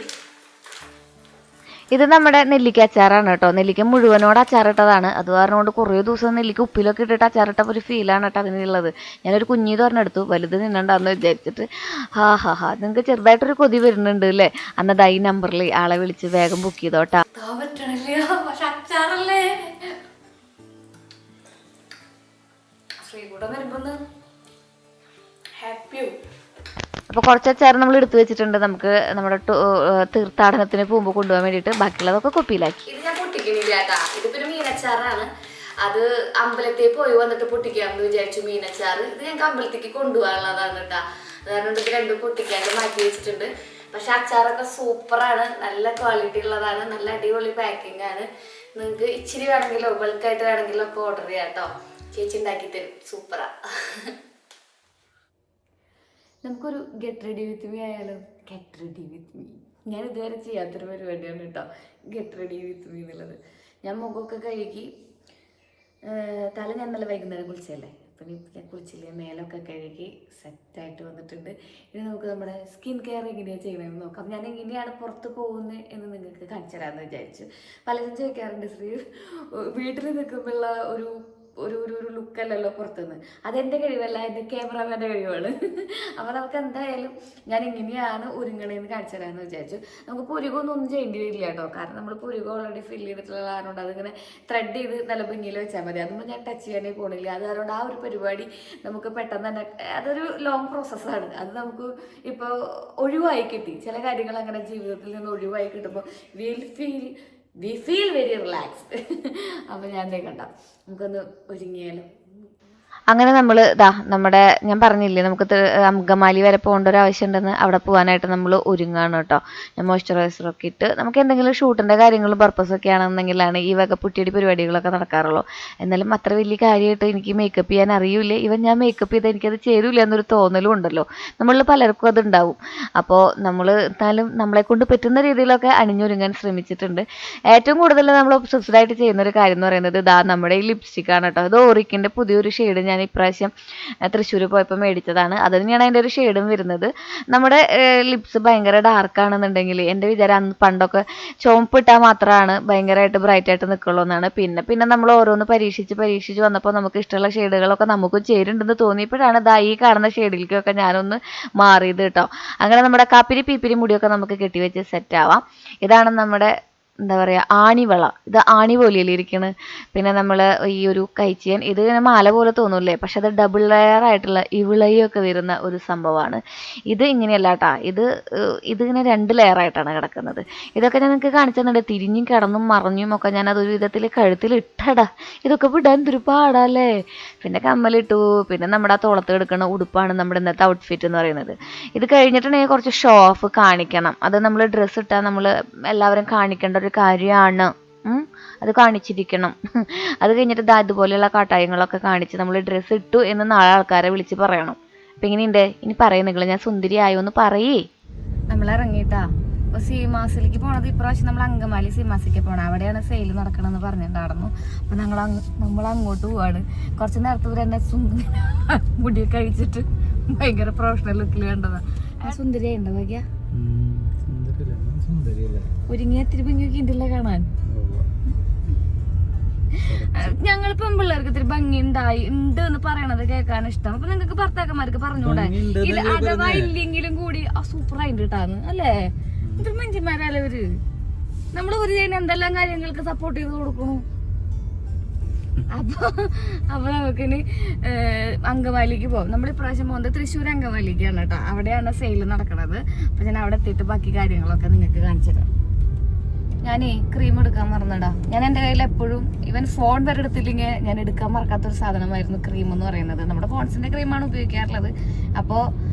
ഇത് നമ്മുടെ നെല്ലിക്ക അച്ചാറാണ് കേട്ടോ. നെല്ലിക്ക മുഴുവനോട് അച്ചാറിട്ടതാണ്. അത് കാരണം കൊണ്ട് കുറേ ദിവസം നെല്ലിക്ക ഉപ്പിലൊക്കെ ഇട്ടിട്ട് അച്ചാറിട്ടപ്പോൾ ഒരു ഫീലാണ് കേട്ടോ അതിനുള്ളത്. ഞാനൊരു കുഞ്ഞി തോരനെടുത്തു, വലുത് തിന്നണ്ടാന്ന് വിചാരിച്ചിട്ട്. ഹാ നിങ്ങൾക്ക് ചെറുതായിട്ടൊരു കൊതി വരുന്നുണ്ട് അല്ലേ. അന്നതാ ഈ നമ്പറിൽ ആളെ വിളിച്ച് വേഗം ബുക്ക് ചെയ്തോട്ടാ. അച്ചാറല്ലേ ശ്രീകൂട്ടം വരുമ്പോ ഹാപ്പിയോ. അപ്പോൾ കുറച്ച് അച്ചാർ നമ്മൾ എടുത്തു വെച്ചിട്ടുണ്ട്, നമുക്ക് നമ്മുടെ തീർത്ഥാടനത്തിന് പോകുമ്പോൾ കൊണ്ടുപോകാൻ വേണ്ടിയിട്ട്. ബാക്കിയുള്ളതൊക്കെ കുപ്പിയിലാക്കി. ഇത് ഞാൻ പൊട്ടിക്കണില്ല കേട്ടാ. ഇത് പിന്നെ മീനച്ചാറാണ്. അത് അമ്പലത്തിൽ പോയി വന്നിട്ട് പൊട്ടിക്കാമെന്ന് വിചാരിച്ചു മീനച്ചാറ്. ഇത് ഞങ്ങൾക്ക് അമ്പലത്തേക്ക് കൊണ്ടുപോകാനുള്ളതാണ് കേട്ടാ. അതുകൊണ്ട് ഇത് രണ്ടും പൊട്ടിക്കാണ്ട് മാറ്റി വെച്ചിട്ടുണ്ട്. പക്ഷെ അച്ചാറൊക്കെ സൂപ്പറാണ്, നല്ല ക്വാളിറ്റി ഉള്ളതാണ്, നല്ല അടിപൊളി പാക്കിംഗ് ആണ്. നിങ്ങൾക്ക് ഇച്ചിരി വേണമെങ്കിലോ ബൾക്കായിട്ട് വേണമെങ്കിലോ ഒക്കെ ഓർഡർ ചെയ്യാം കേട്ടോ. ചേച്ചി ഉണ്ടാക്കി തരും, സൂപ്പറാ. നമുക്കൊരു ഗെറ്റ് റെഡി വിത്ത് മീ ആയാലോ. ഗെറ്റ് റെഡി വിത്ത് മീ ഞാൻ ഇതുവരെ ചെയ്യാത്തൊരു പരിപാടിയാണ് കേട്ടോ, ഗെറ്റ് റെഡി വിത്ത് മീ എന്നുള്ളത്. ഞാൻ മുഖമൊക്കെ കഴുകി, തല ഞാൻ നല്ല വൈകുന്നേരം കുളിച്ചല്ലേ, അപ്പം ഞാൻ കുളിച്ചില്ലേ, മേലൊക്കെ കഴുകി സെറ്റായിട്ട് വന്നിട്ടുണ്ട്. ഇനി നമുക്ക് നമ്മുടെ സ്കിൻ കെയർ എങ്ങനെയാണ് ചെയ്യണമെന്ന് നോക്കാം. ഞാൻ എങ്ങനെയാണ് പുറത്ത് പോകുന്നത് എന്ന് നിങ്ങൾക്ക് കാണിച്ചു തരാമെന്ന് വിചാരിച്ചു. പലരും ചോദിക്കാറുണ്ട്, ശ്രീ വീട്ടിൽ നിൽക്കുമ്പോഴുള്ള ഒരു ഒരു ഒരു ലുക്കല്ലല്ലോ പുറത്തുനിന്ന്. അതെൻ്റെ കഴിവല്ല, എൻ്റെ ക്യാമറാമാൻ്റെ കഴിവാണ്. അപ്പോൾ നമുക്ക് എന്തായാലും ഞാൻ എങ്ങനെയാണ് ഒരുങ്ങണേന്ന് കാണിച്ചു തരാമെന്ന് വിചാരിച്ചു. നമുക്ക് പുരുകൊന്നും ചെയ്യേണ്ടി വരില്ല കേട്ടോ, കാരണം നമ്മൾ പുരുകം ഓൾറെഡി ഫില്ല് ചെയ്തിട്ടുള്ള കാരണം അതിങ്ങനെ ത്രെഡ് ചെയ്ത് നല്ല ഭംഗിയിൽ വെച്ചാൽ മതി. അതൊന്നും ഞാൻ ടച്ച് ചെയ്യാനേ പോകണില്ല. അത് കാരണം ആ ഒരു പരിപാടി നമുക്ക് പെട്ടെന്ന് തന്നെ, അതൊരു ലോങ് പ്രോസസ്സാണ്. അത് നമുക്ക് ഇപ്പോൾ ഒഴിവായി കിട്ടി. ചില കാര്യങ്ങൾ അങ്ങനെ ജീവിതത്തിൽ നിന്ന് ഒഴിവായി കിട്ടുമ്പോൾ വി ഫീൽ വെരി റിലാക്സ്ഡ്. അപ്പോൾ ഞാൻ കണ്ട നമുക്കൊന്ന് ഒരുങ്ങിയാലോ. അങ്ങനെ നമ്മൾ ഞാൻ പറഞ്ഞില്ലേ നമുക്ക് അങ്കമാലി വരെ പോകേണ്ട ഒരു ആവശ്യം ഉണ്ടെന്ന്, അവിടെ പോകാനായിട്ട് നമ്മൾ ഒരുങ്ങാണ് കേട്ടോ. ഞാൻ മോയ്സ്ചറൈസറൊക്കെ ഇട്ട്, നമുക്ക് എന്തെങ്കിലും ഷൂട്ടിൻ്റെ കാര്യങ്ങളും പർപ്പസൊക്കെ ആണെന്നെങ്കിലാണ് ഈ വക പുട്ടിയടി പരിപാടികളൊക്കെ നടക്കാറുള്ളൂ. എന്നാലും അത്ര വലിയ കാര്യമായിട്ട് എനിക്ക് മേക്കപ്പ് ചെയ്യാൻ അറിയില്ല. ഞാൻ മേക്കപ്പ് ചെയ്താൽ എനിക്കത് ചേരില്ല എന്നൊരു തോന്നലും ഉണ്ടല്ലോ, നമ്മളിൽ പലർക്കും അതുണ്ടാവും. അപ്പോൾ എന്നാലും നമ്മളെ കൊണ്ട് പറ്റുന്ന രീതിയിലൊക്കെ അണിഞ്ഞൊരുങ്ങാൻ ശ്രമിച്ചിട്ടുണ്ട്. ഏറ്റവും കൂടുതൽ നമ്മൾ ഒബ്സസ്ഡായിട്ട് ചെയ്യുന്നൊരു കാര്യം എന്ന് പറയുന്നത് നമ്മുടെ ഈ ലിപ്സ്റ്റിക്കാണ് കേട്ടോ. ഇത് ഓറിക്കിൻ്റെ പുതിയൊരു ഷെയ്ഡ് ഞാൻ ഇപ്രാവശ്യം തൃശ്ശൂർ പോയപ്പോൾ മേടിച്ചതാണ്. അത് തന്നെയാണ് അതിൻ്റെ ഒരു ഷെയ്ഡും വരുന്നത്. നമ്മുടെ ലിപ്സ് ഭയങ്കര ഡാർക്കാണെന്നുണ്ടെങ്കിൽ എൻ്റെ വിചാരം അന്ന് പണ്ടൊക്കെ ചുവപ്പിട്ടാൽ മാത്രമാണ് ഭയങ്കരമായിട്ട് ബ്രൈറ്റായിട്ട് നിൽക്കുള്ളൂ എന്നാണ്. പിന്നെ നമ്മൾ ഓരോന്ന് പരീക്ഷിച്ച് വന്നപ്പോൾ നമുക്ക് ഇഷ്ടമുള്ള ഷെയ്ഡുകളൊക്കെ നമുക്കും ചേരുന്നുണ്ടെന്ന് തോന്നിയപ്പോഴാണ് ഈ കാണുന്ന ഷെയ്ഡിലേക്കൊക്കെ ഞാനൊന്ന് മാറിയത് കേട്ടോ. അങ്ങനെ നമ്മുടെ കാപ്പിരി പീപ്പിരി മുടിയൊക്കെ നമുക്ക് കെട്ടിവെച്ച് സെറ്റാവാം. ഇതാണ് നമ്മുടെ എന്താ പറയുക ആണിവള. ഇത് ആണി പോലെയല്ലേ ഇരിക്കണ്. പിന്നെ നമ്മൾ ഈ ഒരു കൈച്ചിയൻ, ഇത് ഇങ്ങനെ മാല പോലെ തോന്നൂല്ലേ, പക്ഷെ അത് ഡബിൾ ലെയർ ആയിട്ടുള്ള ഇവിളയൊക്കെ വരുന്ന ഒരു സംഭവമാണ്. ഇത് ഇങ്ങനെയല്ല കേട്ടോ, ഇതിങ്ങനെ 2 ലെയറായിട്ടാണ് കിടക്കുന്നത്. ഇതൊക്കെ ഞാൻ നിങ്ങൾക്ക് കാണിച്ചു തന്നിട്ട് തിരിഞ്ഞും കിടന്നും മറിഞ്ഞും ഒക്കെ ഞാൻ അതൊരു വിധത്തിൽ കഴുത്തിൽ ഇട്ടടാ. ഇതൊക്കെ വിടാൻ ഒരുപാടല്ലേ. പിന്നെ കമ്മലിട്ടു, പിന്നെ നമ്മുടെ ആ തോളത്ത് എടുക്കുന്ന ഉടുപ്പാണ് നമ്മുടെ ഇന്നത്തെ ഔട്ട്ഫിറ്റ് എന്ന് പറയുന്നത്. ഇത് കഴിഞ്ഞിട്ടുണ്ടെങ്കിൽ കുറച്ച് ഷോ ഓഫ് കാണിക്കണം. അത് നമ്മൾ ഡ്രസ്സ് ഇട്ടാൽ നമ്മൾ എല്ലാവരും കാണിക്കേണ്ട ഒരു കാര്യമാണ്. അത് കാണിച്ചിരിക്കണം. അത് കഴിഞ്ഞിട്ട് ഇതുപോലെയുള്ള കാട്ടായങ്ങളൊക്കെ കാണിച്ച് നമ്മൾ ഡ്രസ്സ് ഇട്ടു എന്ന് നാളെ ആൾക്കാരെ വിളിച്ച് പറയണം. അപ്പം ഇങ്ങനെയുണ്ട്, ഇനി പറയും നിങ്ങൾ ഞാൻ സുന്ദരി ആയോ എന്ന് പറയേ. നമ്മൾ ഇറങ്ങിയിട്ടാ. അപ്പോൾ സീമാസിലേക്ക് പോണത് ഇപ്രാവശ്യം നമ്മൾ അങ്കമാലി സീമാസിലേക്ക് പോകണം. അവിടെയാണ് സെയിൽ നടക്കണമെന്ന് പറഞ്ഞിട്ടുണ്ടായിരുന്നു. അപ്പോൾ നമ്മൾ അങ്ങോട്ട് പോവാണ്. കുറച്ച് നേരത്തെ തന്നെ സുന്ദരി മുടിയൊക്കെ കഴിച്ചിട്ട് ഭയങ്കര പ്രൊഫഷണൽ ലുക്കിൽ കണ്ടതാ. സുന്ദരിയായി ഉണ്ടോ ഭാഗ്യ? ഒരുങ്ങിയ ഇത്തിരി ഭംഗിയൊക്കെ ഉണ്ടല്ലോ കാണാൻ. ഞങ്ങൾ പെൺപിള്ളേർക്ക് ഇത്തിരി ഭംഗി ഉണ്ട് എന്ന് പറയണത് കേൾക്കാൻ ഇഷ്ടം. അപ്പൊ നിങ്ങൾക്ക് ഭർത്താക്കന്മാർക്ക് പറഞ്ഞൂടെ? ഇത് അഥവാ ഇല്ലെങ്കിലും കൂടി സൂപ്പർ ആയിട്ട് കിട്ടാന്ന് അല്ലേ? ഇതൊരു മനുഷ്യന്മാരല്ലേ ഇവര്. നമ്മൾ ഒരു ചെയ്യുന്ന എന്തെല്ലാം കാര്യങ്ങൾക്ക് സപ്പോർട്ട് ചെയ്ത് കൊടുക്കണു. അപ്പൊ നമുക്കിനി അങ്കമാലിക്ക് പോകും. നമ്മൾ ഇപ്രാവശ്യം പോകുന്നത് തൃശ്ശൂർ അങ്കമാലിക്കാണ് കേട്ടോ. അവിടെയാണ് സെയിൽ നടക്കണത്. അപ്പൊ ഞാൻ അവിടെ എത്തിയിട്ട് ബാക്കി കാര്യങ്ങളൊക്കെ നിങ്ങൾക്ക് കാണിച്ചു തരാം. ഞാനേ ക്രീം എടുക്കാൻ മറന്നടാ. ഞാൻ എൻ്റെ കയ്യിൽ എപ്പോഴും ഇവൻ ഫോൺ വരെ എടുത്തില്ലെങ്കിൽ ഞാൻ എടുക്കാൻ മറക്കാത്തൊരു സാധനമായിരുന്നു ക്രീം എന്ന് പറയുന്നത്. നമ്മുടെ പോൺസിന്റെ ക്രീമാണ് ഉപയോഗിക്കാറുള്ളത്. അപ്പോൾ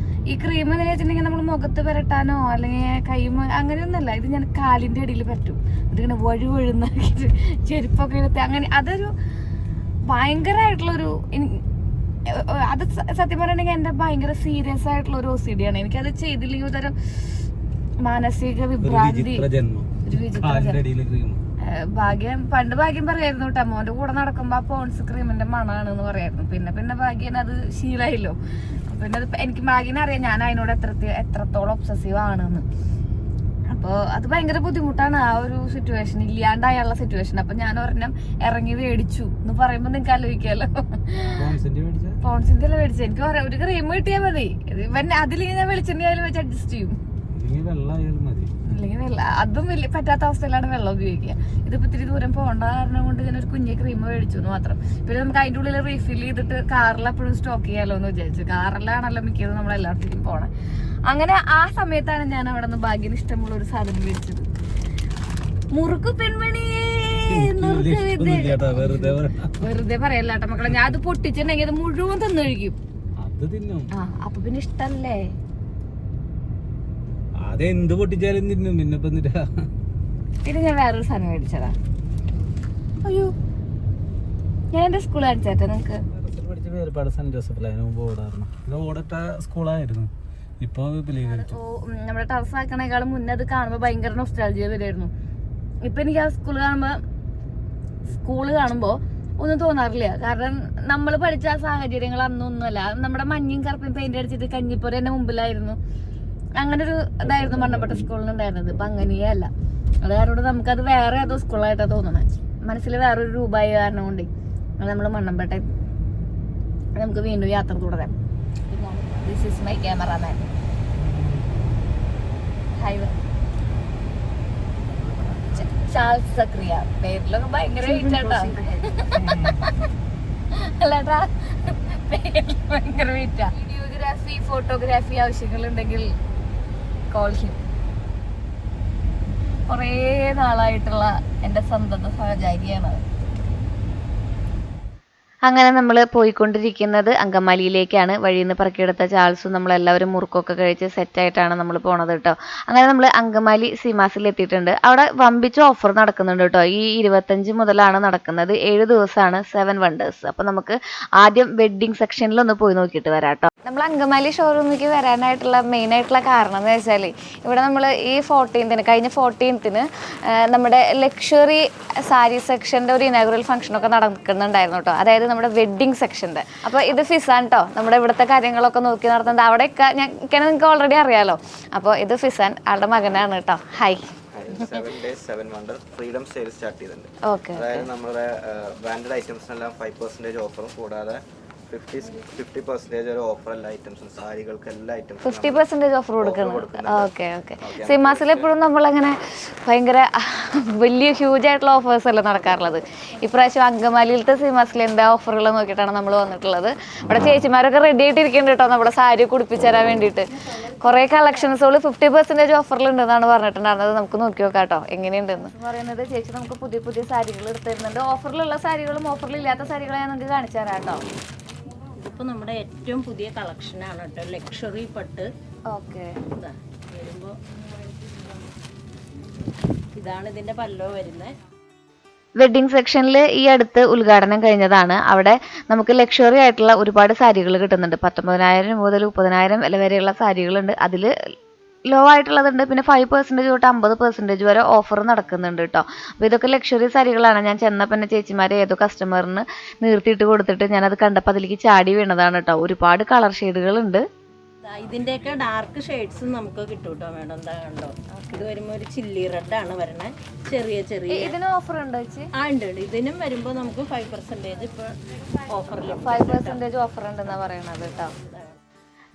ഈ ക്രീം എന്ന് വെച്ചിട്ടുണ്ടെങ്കിൽ നമ്മൾ മുഖത്ത് പുരട്ടാനോ അല്ലെങ്കിൽ കൈമ അങ്ങനെയൊന്നുമല്ല. ഇത് ഞാൻ കാലിൻ്റെ അടിയിൽ പറ്റും. ഇതിങ്ങനെ വഴുവഴുന്നാക്കിയിട്ട് ചെരുപ്പൊക്കെ എടുത്ത് അങ്ങനെ അതൊരു ഭയങ്കരമായിട്ടുള്ളൊരു അത് സത്യം പറയുകയാണെങ്കിൽ എൻ്റെ ഭയങ്കര സീരിയസ് ആയിട്ടുള്ള ഒരു OCD ആണ്. എനിക്കത് ചെയ്തില്ലെങ്കിൽ ഒരു തരം മാനസിക വിഭ്രാന്തി, ഒരു ഭാഗ്യം. പണ്ട് ഭാഗ്യം പറയായിരുന്നു കേട്ടോ, മോന്റെ കൂടെ നടക്കുമ്പോ ആ പോൺസ് ക്രീമിന്റെ മണാണെന്ന് പറയായിരുന്നു. പിന്നെ ഭാഗ്യന് അത് ശീലമായില്ലോ. പിന്നെ അത് എനിക്ക് ഭാഗ്യനെ അറിയാം ഞാൻ അതിനോട് എത്രത്തോളം ഒബ്സസീവ് ആണെന്ന്. അപ്പോൾ അത് ഭയങ്കര ബുദ്ധിമുട്ടാണ് ആ ഒരു സിറ്റുവേഷൻ, ഇല്ലാണ്ടായുള്ള സിറ്റുവേഷൻ. അപ്പൊ ഞാൻ ഒരെണ്ണം ഇറങ്ങി മേടിച്ചു എന്ന് പറയുമ്പോ നിങ്ങൾക്ക് ആലോചിക്കാലോ. പോൺസിന്റെ അല്ല മേടിച്ചത്. എനിക്ക് ഒരു ക്രീം കിട്ടിയാൽ മതി. ഇവൻ അതിലേക്ക് ഞാൻ വെളിച്ചെണ്ണ ആയാലും വെച്ച് അഡ്ജസ്റ്റ് ചെയ്യും. അല്ലെങ്കിൽ അതും വലിയ പറ്റാത്ത അവസ്ഥയിലാണ് വെള്ളം ഉപയോഗിക്കുക. ഇതിപ്പോ ഇത്തിരി ദൂരം പോകേണ്ട കാരണം കൊണ്ട് ഞാൻ ഒരു കുഞ്ഞ് ക്രീം മേടിച്ചു എന്ന് മാത്രം. പിന്നെ നമുക്ക് അതിൻ്റെ ഉള്ളിൽ റീഫിൽ ചെയ്തിട്ട് കാറിൽ എപ്പോഴും സ്റ്റോക്ക് ചെയ്യാലോ എന്ന് വിചാരിച്ചു. കാറിലാണല്ലോ മിക്കതും നമ്മൾ എല്ലായിടത്തേക്കും പോണേ. അങ്ങനെ ആ സമയത്താണ് ഞാൻ അവിടെ നിന്ന് ഭാഗ്യന് ഇഷ്ടമുള്ള ഒരു സാധനം മേടിച്ചത്. മുറുക്ക് പെൺമണിയേ, വെറുതെ പറയല്ലാട്ടോ മക്കളെ. ഞാൻ അത് പൊട്ടിച്ചിട്ടുണ്ടെങ്കിൽ അത് മുഴുവൻ തിന്നു കഴിക്കും. അപ്പൊ പിന്നെ ഇഷ്ടല്ലേ? അതെന്ത് പൊട്ടിച്ചാലും തിന്നും. പിന്നെ ഞാൻ വേറൊരു സാധനം മേടിച്ചതാ. അയ്യോ, ഞാൻ എന്റെ സ്കൂളിൽ അടിച്ചേട്ടാ നിങ്ങക്ക്. സെന്റ് ജോസഫ് സ്കൂളായിരുന്നു. ഇപ്പൊ നമ്മുടെ ടർഫ് ആക്കണേക്കാളും മുന്നേ അത് കാണുമ്പോ ഭയങ്കര നൊസ്റ്റാൾജിയ വരുമായിരുന്നു. ഇപ്പൊ എനിക്ക് ആ സ്കൂള് കാണുമ്പോ ഒന്നും തോന്നാറില്ല. കാരണം നമ്മൾ പഠിച്ച ആ സാഹചര്യങ്ങൾ അന്നൊന്നുമല്ല. നമ്മുടെ മഞ്ഞയും കറുപ്പും പെയിന്റ് അടിച്ചിട്ട് കഞ്ഞിപ്പോര എന്റെ മുമ്പിലായിരുന്നു. അങ്ങനെ ഒരു ഇതായിരുന്നു മണ്ണപ്പെട്ട സ്കൂളിൽ ഉണ്ടായിരുന്നത്. ഇപ്പൊ അങ്ങനെയേ അല്ല. അത് കാരണം നമുക്കത് വേറെ ഏതോ സ്കൂളായിട്ടാണ് തോന്നണേ. മനസ്സിൽ വേറൊരു രൂപമായ കാരണം കൊണ്ട് അത് നമ്മൾ മണ്ണപ്പെട്ട നമുക്ക് വീണ്ടും യാത്ര തുടരാം. This is my cameraman. Charles Sakriya. പേരിലൊക്കെ ഭയങ്കര വെയിറ്റാട്ടാ. അല്ലാട്ടാ, പേരിൽ ഭയങ്കര വെയിറ്റാ. വീഡിയോഗ്രാഫി ഫോട്ടോഗ്രാഫി ആവശ്യങ്ങളുണ്ടെങ്കിൽ കോൾ ഹിം. കുറേ നാളായിട്ടുള്ള എൻ്റെ സ്വന്തം സഹചാരിയാണ്. അങ്ങനെ നമ്മൾ പോയിക്കൊണ്ടിരിക്കുന്നത് അങ്കമാലിയിലേക്കാണ്. വഴിയിൽ നിന്ന് പറക്കിയെടുത്ത ചാൾസും നമ്മളെല്ലാവരും മുറുക്കൊക്കെ കഴിച്ച് സെറ്റായിട്ടാണ് നമ്മൾ പോണത് കേട്ടോ. അങ്ങനെ നമ്മൾ അങ്കമാലി സീമാസിൽ എത്തിയിട്ടുണ്ട്. അവിടെ വമ്പിച്ച ഓഫർ നടക്കുന്നുണ്ട് കേട്ടോ. ഈ 25 മുതലാണ് നടക്കുന്നത്. 7 ദിവസമാണ് 7 വണ്ടേഴ്സ്. അപ്പോൾ നമുക്ക് ആദ്യം വെഡ്ഡിങ് സെക്ഷനിൽ ഒന്ന് പോയി നോക്കിയിട്ട് വരാം കേട്ടോ. നമ്മൾ അങ്കമാലി ഷോറൂമിലേക്ക് വരാനായിട്ടുള്ള മെയിനായിട്ടുള്ള കാരണം എന്ന് വെച്ചാൽ ഇവിടെ നമ്മൾ ഈ കഴിഞ്ഞ 14th നമ്മുടെ ലക്ഷറി സാരി സെക്ഷൻ്റെ ഒരു ഇനാഗുറൽ ഫംഗ്ഷനൊക്കെ നടക്കുന്നുണ്ടായിരുന്നു കേട്ടോ. അതായത് നമ്മുടെ വെഡ്ഡിങ് സെക്ഷൻ്റെ. അപ്പോൾ ഇത് ഫിസാൻ കേട്ടോ. നമ്മുടെ ഇവിടുത്തെ കാര്യങ്ങളൊക്കെ നോക്കി നടത്തുന്നത് അവിടെയൊക്കെ നിങ്ങൾക്ക് ഓൾറെഡി അറിയാലോ. അപ്പോൾ ഇത് ഫിസാൻ, ആളുടെ മകനാണ് കേട്ടോ. Hi. 7 days 7 wonder freedom sale start ചെയ്തിട്ടുണ്ട്. ഓക്കെ. അതായത് നമ്മുടെ ബ്രാൻഡഡ് ഐറ്റംസിനെല്ലാം 5% ഓഫറും കൂടാതെ 50% ഒരു ഓഫർ എല്ലാ ഐറ്റംസും സാരികൾക്ക് എല്ലാ ഐറ്റംസും 50% ഓഫർ കൊടുക്കുന്നുണ്ട്. Okay okay. സിമാസിൽ എപ്പോഴും നമ്മളങ്ങനെ ഭയങ്കര വലിയ ഹ്യൂജ് ആയിട്ടുള്ള ഓഫേഴ്സ് അല്ല നടക്കാറുള്ളത്. ഇപ്രാവശ്യം അങ്കമാലിയിലത്തെ സിമാസിൽ എന്താ ഓഫറുകൾ നോക്കിയിട്ടാണ് നമ്മൾ വന്നിട്ടുള്ളത്. ഇവിടെ ചേച്ചിമാരൊക്കെ റെഡി ആയിട്ടിരിക്കുന്നുണ്ട് കേട്ടോ നമ്മുടെ സാരി കുടിപ്പിച്ചു തരാൻ വേണ്ടിയിട്ട്. കുറേ കളക്ഷൻസുകൾ 50% ഓഫറിലുണ്ടെന്നാണ് പറഞ്ഞിട്ടുണ്ടായിരുന്നത്. നമുക്ക് നോക്കി നോക്കാം കേട്ടോ എങ്ങനെയുണ്ടെന്ന്. പറയുന്നത് ചേച്ചി നമുക്ക് പുതിയ പുതിയ സാരികൾ എടുത്തു തരുന്നുണ്ട്. ഓഫറിലുള്ള സാരികളും ഓഫറിലില്ലാത്ത സാരികളും ഞാൻ നിങ്ങൾക്ക് കാണിച്ചു തരാം കേട്ടോ. ഇതിപ്പോൾ നമ്മുടെ ഏറ്റവും പുതിയ കളക്ഷനാണ് കേട്ടോ, ലക്ഷറി പട്ട്. ഓക്കെ. വരുമ്പോൾ ഇതാണ് ഇതിൻ്റെ പല്ലോ വരുന്നത്. വെഡ്ഡിങ് സെക്ഷനിൽ ഈ അടുത്ത് ഉദ്ഘാടനം കഴിഞ്ഞതാണ്. അവിടെ നമുക്ക് ലക്ഷറി ആയിട്ടുള്ള ഒരുപാട് സാരികൾ കിട്ടുന്നുണ്ട്. 19,000 മുതൽ 30,000 വില വരെയുള്ള സാരികളുണ്ട്. അതിൽ ലോ ആയിട്ടുള്ളതുണ്ട്. പിന്നെ 5% തൊട്ട് 50% വരെ ഓഫർ നടക്കുന്നുണ്ട് കേട്ടോ. അപ്പോൾ ഇതൊക്കെ ലക്ഷറി സാരികളാണ്. ഞാൻ ചെന്നപ്പോൾ തന്നെ ചേച്ചിമാരെ ഏതോ കസ്റ്റമറിന് നിർത്തിയിട്ട് കൊടുത്തിട്ട് ഞാനത് കണ്ടപ്പോൾ അതിലേക്ക് ചാടി വീണതാണ് കേട്ടോ. ഒരുപാട് കളർ ഷെയ്ഡുകളുണ്ട്. ഇതിന്റെയൊക്കെ ഡാർക്ക് ഷെയ്ഡ്സും നമുക്ക് കിട്ടും കേട്ടോ മേഡം. എന്താ കണ്ടോ, ഇത് വരുമ്പോ ഒരു ചില്ലി റെഡ് ആണ് വരണേ. ചെറിയ ചെറിയ ഇതിന് ഓഫർ ഉണ്ടോ ചേച്ചി? ഉണ്ട്. ഇതിനും വരുമ്പോ നമുക്ക് 5% ഇപ്പൊ ഓഫറിൽ 5% ഓഫർ ഉണ്ടെന്നാ പറയണത് കേട്ടോ.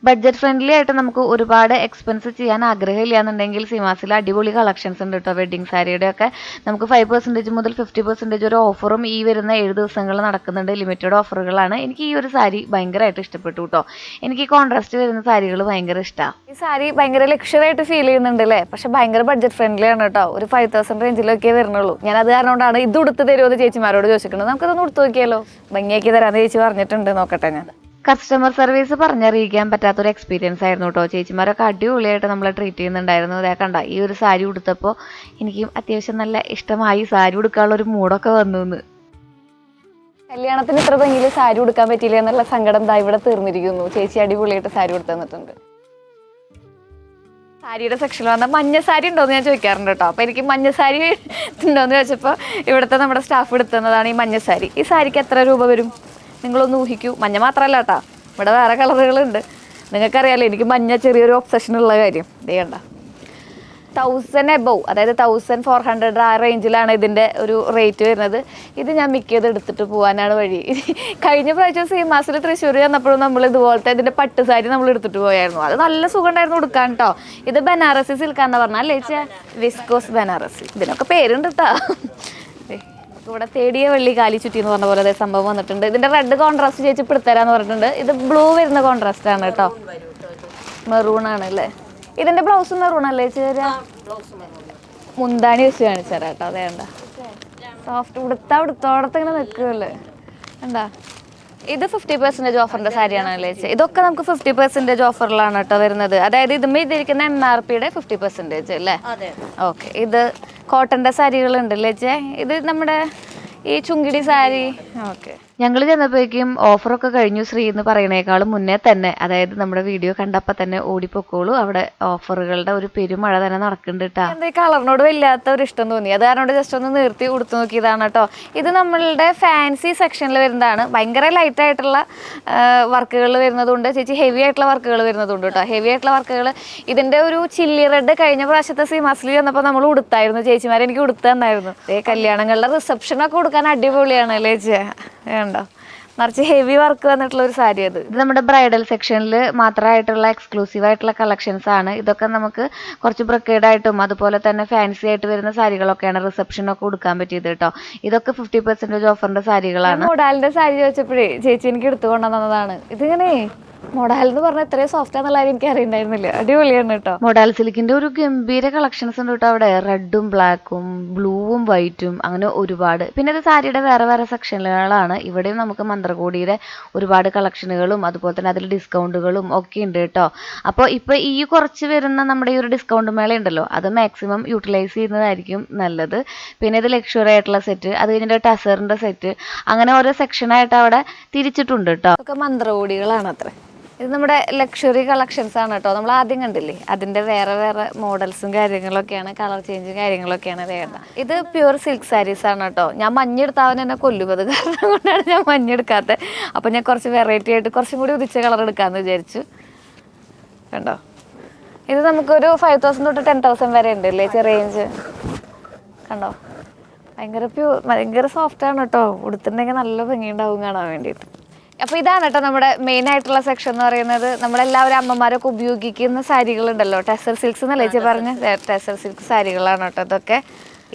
ബഡ്ജറ്റ് ഫ്രണ്ട്ലി ആയിട്ട് നമുക്ക് ഒരുപാട് എക്സ്പെൻസ് ചെയ്യാൻ ആഗ്രഹമില്ല എന്നുണ്ടെങ്കിൽ സീമാസിൽ അടിപൊളി കളക്ഷൻസ് ഉണ്ട് കേട്ടോ. വെഡ്ഡിങ് സാരിയുടെ ഒക്കെ നമുക്ക് 5% മുതൽ 50% ഒരു ഓഫറും ഈ വരുന്ന 7 ദിവസങ്ങളിൽ നടക്കുന്നുണ്ട്. ലിമിറ്റഡ് ഓഫറുകളാണ്. എനിക്ക് ഈ ഒരു സാരി ഭയങ്കരമായിട്ട് ഇഷ്ടപ്പെട്ടു കേട്ടോ. എനിക്ക് കോൺട്രാസ്റ്റ് വരുന്ന സാരികൾ ഭയങ്കര ഇഷ്ടമാണ്. ഈ സാരി ഭയങ്കര ലക്ഷറി ആയിട്ട് ഫീൽ ചെയ്യുന്നുണ്ട് അല്ലേ? പക്ഷെ ഭയങ്കര ബഡ്ജറ്റ് ഫ്രണ്ട്ലി ആണ് കേട്ടോ. ഒരു 5000 റേഞ്ചിലൊക്കെ വരുന്നുള്ളൂ. ഞാൻ അത് കാരണം കൊണ്ടാണ് ഇത് ഉടുത്ത് തരുമോ എന്ന് ചേച്ചിമാരോട് ചോദിക്കുന്നത്. നമുക്കതൊന്ന് ഉടുത്ത് നോക്കിയാലോ? ഭംഗിയാക്കി തരാമെന്ന് ചേച്ചി പറഞ്ഞിട്ടുണ്ട്. നോക്കട്ടെ ഞാൻ. കസ്റ്റമർ സർവീസ് പറഞ്ഞറിയിക്കാൻ പറ്റാത്തൊരു എക്സ്പീരിയൻസ് ആയിരുന്നു കേട്ടോ. ചേച്ചിമാരൊക്കെ അടിപൊളിയായിട്ട് നമ്മളെ ട്രീറ്റ് ചെയ്യുന്നുണ്ടായിരുന്നു. അതേ കണ്ട ഈ ഒരു സാരി ഉടുത്തപ്പോൾ എനിക്ക് അത്യാവശ്യം നല്ല ഇഷ്ടമായി. സാരി ഉടുക്കാനുള്ള ഒരു മൂടൊക്കെ വന്നു. കല്യാണത്തിന് ഇത്ര ഭംഗിയിൽ സാരി ഉടുക്കാൻ പറ്റിയില്ല എന്നുള്ള സങ്കടം ദാ ഇവിടെ തീർന്നിരിക്കുന്നു. ചേച്ചി അടിപൊളിയായിട്ട് സാരി ഉടുത്ത് തന്നിട്ടുണ്ട്. സാരിയുടെ സെക്ഷനിൽ വന്നാൽ മഞ്ഞ സാരി ഉണ്ടോയെന്ന് ഞാൻ ചോദിക്കാറുണ്ട് കേട്ടോ. അപ്പോൾ എനിക്ക് മഞ്ഞ സാരി ഉണ്ടോയെന്ന് ചോദിച്ചപ്പോൾ ഇവിടുത്തെ നമ്മുടെ സ്റ്റാഫ് എടുത്തുന്നതാണ് ഈ മഞ്ഞ സാരി. ഈ സാരിക്ക് എത്ര രൂപ വരും നിങ്ങളൊന്ന് ഊഹിക്കൂ. മഞ്ഞ മാത്രമല്ല കേട്ടോ, ഇവിടെ വേറെ കളറുകളുണ്ട്. നിങ്ങൾക്കറിയാലോ എനിക്ക് മഞ്ഞ ചെറിയൊരു ഒബ്സഷനുള്ള കാര്യം. ഇതേ കണ്ട 1000 എബവ്, അതായത് 1400 ആ റേഞ്ചിലാണ് ഇതിൻ്റെ ഒരു റേറ്റ് വരുന്നത്. ഇത് ഞാൻ മിക്കത് എടുത്തിട്ട് പോകാനാണ് വഴി. കഴിഞ്ഞ പ്രാവശ്യം സീമാസിൽ തൃശ്ശൂർ ചെന്നപ്പോഴും നമ്മൾ ഇതുപോലത്തെ ഇതിൻ്റെ പട്ട് സാരി നമ്മൾ എടുത്തിട്ട് പോയായിരുന്നു. അത് നല്ല സുഖം ഉണ്ടായിരുന്നു എടുക്കാൻ കേട്ടോ. ഇത് ബനാറസി സിൽക്കാന്ന് പറഞ്ഞാൽ അല്ലേ ചേച്ചാ? വിസ്കോസ് ബനാറസി. ഇതിനൊക്കെ പേരുണ്ട് കേട്ടോ. ഇവിടെ തേടിയ വെള്ളി കാലി ചുറ്റി എന്ന് പറഞ്ഞ പോലെ അതേ സംഭവം വന്നിട്ടുണ്ട്. ഇതിന്റെ റെഡ് കോൺട്രാസ്റ്റ് ചേച്ചി പിടുത്തരാന്ന് പറഞ്ഞിട്ടുണ്ട്. ഇത് ബ്ലൂ വരുന്ന കോൺട്രാസ്റ്റ് ആണ് കേട്ടോ. മെറൂൺ ആണ് അല്ലേ? ഇതിന്റെ ബ്ലൗസ് മെറൂൺ അല്ലേ ചേരാ? മുന്താണി വെച്ച് കാണിച്ചു തരാം കേട്ടോ. അതേണ്ട സോഫ്റ്റ് ഉടുത്തോടത്ത് ഇങ്ങനെ നിൽക്കുമല്ലേ എന്താ. ഇത് 50% ഓഫറിന്റെ സാരിയാണ് അല്ലേ ചേച്ചി? ഇതൊക്കെ നമുക്ക് 50% ഓഫറിലാണ് കേട്ടോ വരുന്നത്. അതായത് ഇതുമ്മേ ഇതിരിക്കുന്ന MRPയുടെ 50% അല്ലേ? ഓക്കെ. ഇത് കോട്ടന്റെ സാരികളുണ്ട് അല്ലേ ചേ? ഇത് നമ്മുടെ ഈ ചുങ്കിടി സാരി. ഓക്കെ. ഞങ്ങൾ ചെന്നപ്പോഴേക്കും ഓഫറൊക്കെ കഴിഞ്ഞു ശ്രീ എന്ന് പറയണേക്കാളും മുന്നേ തന്നെ, അതായത് നമ്മുടെ വീഡിയോ കണ്ടപ്പോൾ തന്നെ ഓടിപ്പോക്കോളൂ. അവിടെ ഓഫറുകളുടെ ഒരു പെരുമഴ തന്നെ നടക്കുന്നുണ്ട് കേട്ടോ. എന്താ ഈ കളറിനോട് വല്ലാത്ത ഒരു ഇഷ്ടം തോന്നി. അത് കാരണം ജസ്റ്റ് ഒന്ന് നിർത്തി ഉടുത്തു നോക്കിയതാണ് കേട്ടോ. ഇത് നമ്മളുടെ ഫാൻസി സെക്ഷനിൽ വരുന്നതാണ്. ഭയങ്കര ലൈറ്റ് ആയിട്ടുള്ള വർക്കുകൾ വരുന്നതുണ്ട്. ചേച്ചി ഹെവി ആയിട്ടുള്ള വർക്കുകൾ വരുന്നതുണ്ട് കേട്ടോ. ഹെവി ആയിട്ടുള്ള വർക്കുകൾ ഇതിൻ്റെ ഒരു ചില്ലി റെഡ് കഴിഞ്ഞ പ്രാവശ്യത്തെ സീമാസിൽ വന്നപ്പോൾ നമ്മൾ ഉടുത്തായിരുന്നു. ചേച്ചിമാരെ എനിക്ക് ഉടുത്ത് തന്നായിരുന്നു. കല്യാണങ്ങളുടെ റിസപ്ഷനൊക്കെ കൊടുക്കാൻ അടിപൊളിയാണ് അല്ലേ ചേച്ചി? വേണ്ടോ നിറച്ച് ഹെവി വർക്ക് വന്നിട്ടുള്ള ഒരു സാരി. അത് ഇത് നമ്മുടെ ബ്രൈഡൽ സെക്ഷനിൽ മാത്രമായിട്ടുള്ള എക്സ്ക്ലൂസീവ് ആയിട്ടുള്ള കളക്ഷൻസ് ആണ്. ഇതൊക്കെ നമുക്ക് കുറച്ച് ബ്രൊക്കേഡായിട്ടും അതുപോലെ തന്നെ ഫാൻസി ആയിട്ട് വരുന്ന സാരികളൊക്കെയാണ് റിസപ്ഷനൊക്കെ കൊടുക്കാൻ പറ്റിയത് കേട്ടോ. ഇതൊക്കെ 50% ഓഫറിന്റെ സാരികളാണ്. മോഡാലിന്റെ സാരി ചോദിച്ചപ്പോഴേ ചേച്ചി എനിക്ക് എടുത്തു കൊണ്ടുവന്നതാണ്. ഇതിങ്ങനെ മൊഡാൽ എന്ന് പറഞ്ഞാൽ ഇത്രയും സോഫ്റ്റ് ആണെന്നുള്ള കാര്യം എനിക്ക് അറിയണ്ടായിരുന്നില്ല. അടിപൊളിയാണ് കേട്ടോ. മൊഡാൽ സിൽക്കിന്റെ ഒരു ഗംഭീര കളക്ഷൻസ് ഉണ്ട് കേട്ടോ അവിടെ. റെഡും ബ്ലാക്കും ബ്ലൂവും വൈറ്റും അങ്ങനെ ഒരുപാട്. പിന്നെ ഇത് സാരിയുടെ വേറെ വേറെ സെക്ഷനുകളാണ്. ഇവിടെയും നമുക്ക് മന്ത്രകോടിയുടെ ഒരുപാട് കളക്ഷനുകളും അതുപോലെ തന്നെ അതിൽ ഡിസ്കൗണ്ടുകളും ഒക്കെ ഉണ്ട് കേട്ടോ. അപ്പോൾ ഇപ്പോൾ ഈ കുറച്ച് വരുന്ന നമ്മുടെ ഈ ഒരു ഡിസ്കൗണ്ട് മേള ഉണ്ടല്ലോ, അത് മാക്സിമം യൂട്ടിലൈസ് ചെയ്യുന്നതായിരിക്കും നല്ലത്. പിന്നെ ഇത് ലക്ഷറി ആയിട്ടുള്ള സെറ്റ്, അത് കഴിഞ്ഞിട്ട് ടസറിന്റെ സെറ്റ്, അങ്ങനെ ഓരോ സെക്ഷനായിട്ട് അവിടെ തിരിച്ചിട്ടുണ്ട് കേട്ടോ. ഒക്കെ മന്ത്രകോടികളാണ് അത്ര. ഇത് നമ്മുടെ ലക്ഷറി കളക്ഷൻസ് ആണ് കേട്ടോ. നമ്മൾ ആദ്യം കണ്ടില്ലേ, അതിൻ്റെ വേറെ വേറെ മോഡൽസും കാര്യങ്ങളൊക്കെയാണ്, കളർ ചേഞ്ചും കാര്യങ്ങളൊക്കെയാണ് വേണ്ട. ഇത് പ്യുവർ സിൽക്ക് സാരീസ് ആണ് കേട്ടോ. ഞാൻ മഞ്ഞെടുത്താവൻ എന്നെ കൊല്ലും. അത് കാരണം കൊണ്ടാണ് ഞാൻ മഞ്ഞെടുക്കാത്തത്. അപ്പം ഞാൻ കുറച്ച് വെറൈറ്റി ആയിട്ട് കുറച്ചും കൂടി ഉദിച്ച കളർ എടുക്കാമെന്ന് വിചാരിച്ചു. കണ്ടോ, ഇത് നമുക്കൊരു 5000 തൊട്ട് 10,000 വരെ ഉണ്ട് അല്ലേ റേഞ്ച്. കണ്ടോ, ഭയങ്കര സോഫ്റ്റ് ആണ് കേട്ടോ. ഉടുത്തിട്ടുണ്ടെങ്കിൽ നല്ല ഭംഗിയുണ്ടാവും കാണാൻ വേണ്ടിയിട്ട്. അപ്പോൾ ഇതാണ് കേട്ടോ നമ്മുടെ മെയിൻ ആയിട്ടുള്ള സെക്ഷൻ എന്ന് പറയുന്നത്. നമ്മളെല്ലാവരും അമ്മമാരൊക്കെ ഉപയോഗിക്കുന്ന സാരികളുണ്ടല്ലോ, ടെസർ സിൽക്സ് എന്നല്ലേ ചേച്ചി പറഞ്ഞ്? ടെസർ സിൽക്ക് സാരികളാണ് കേട്ടോ ഇതൊക്കെ.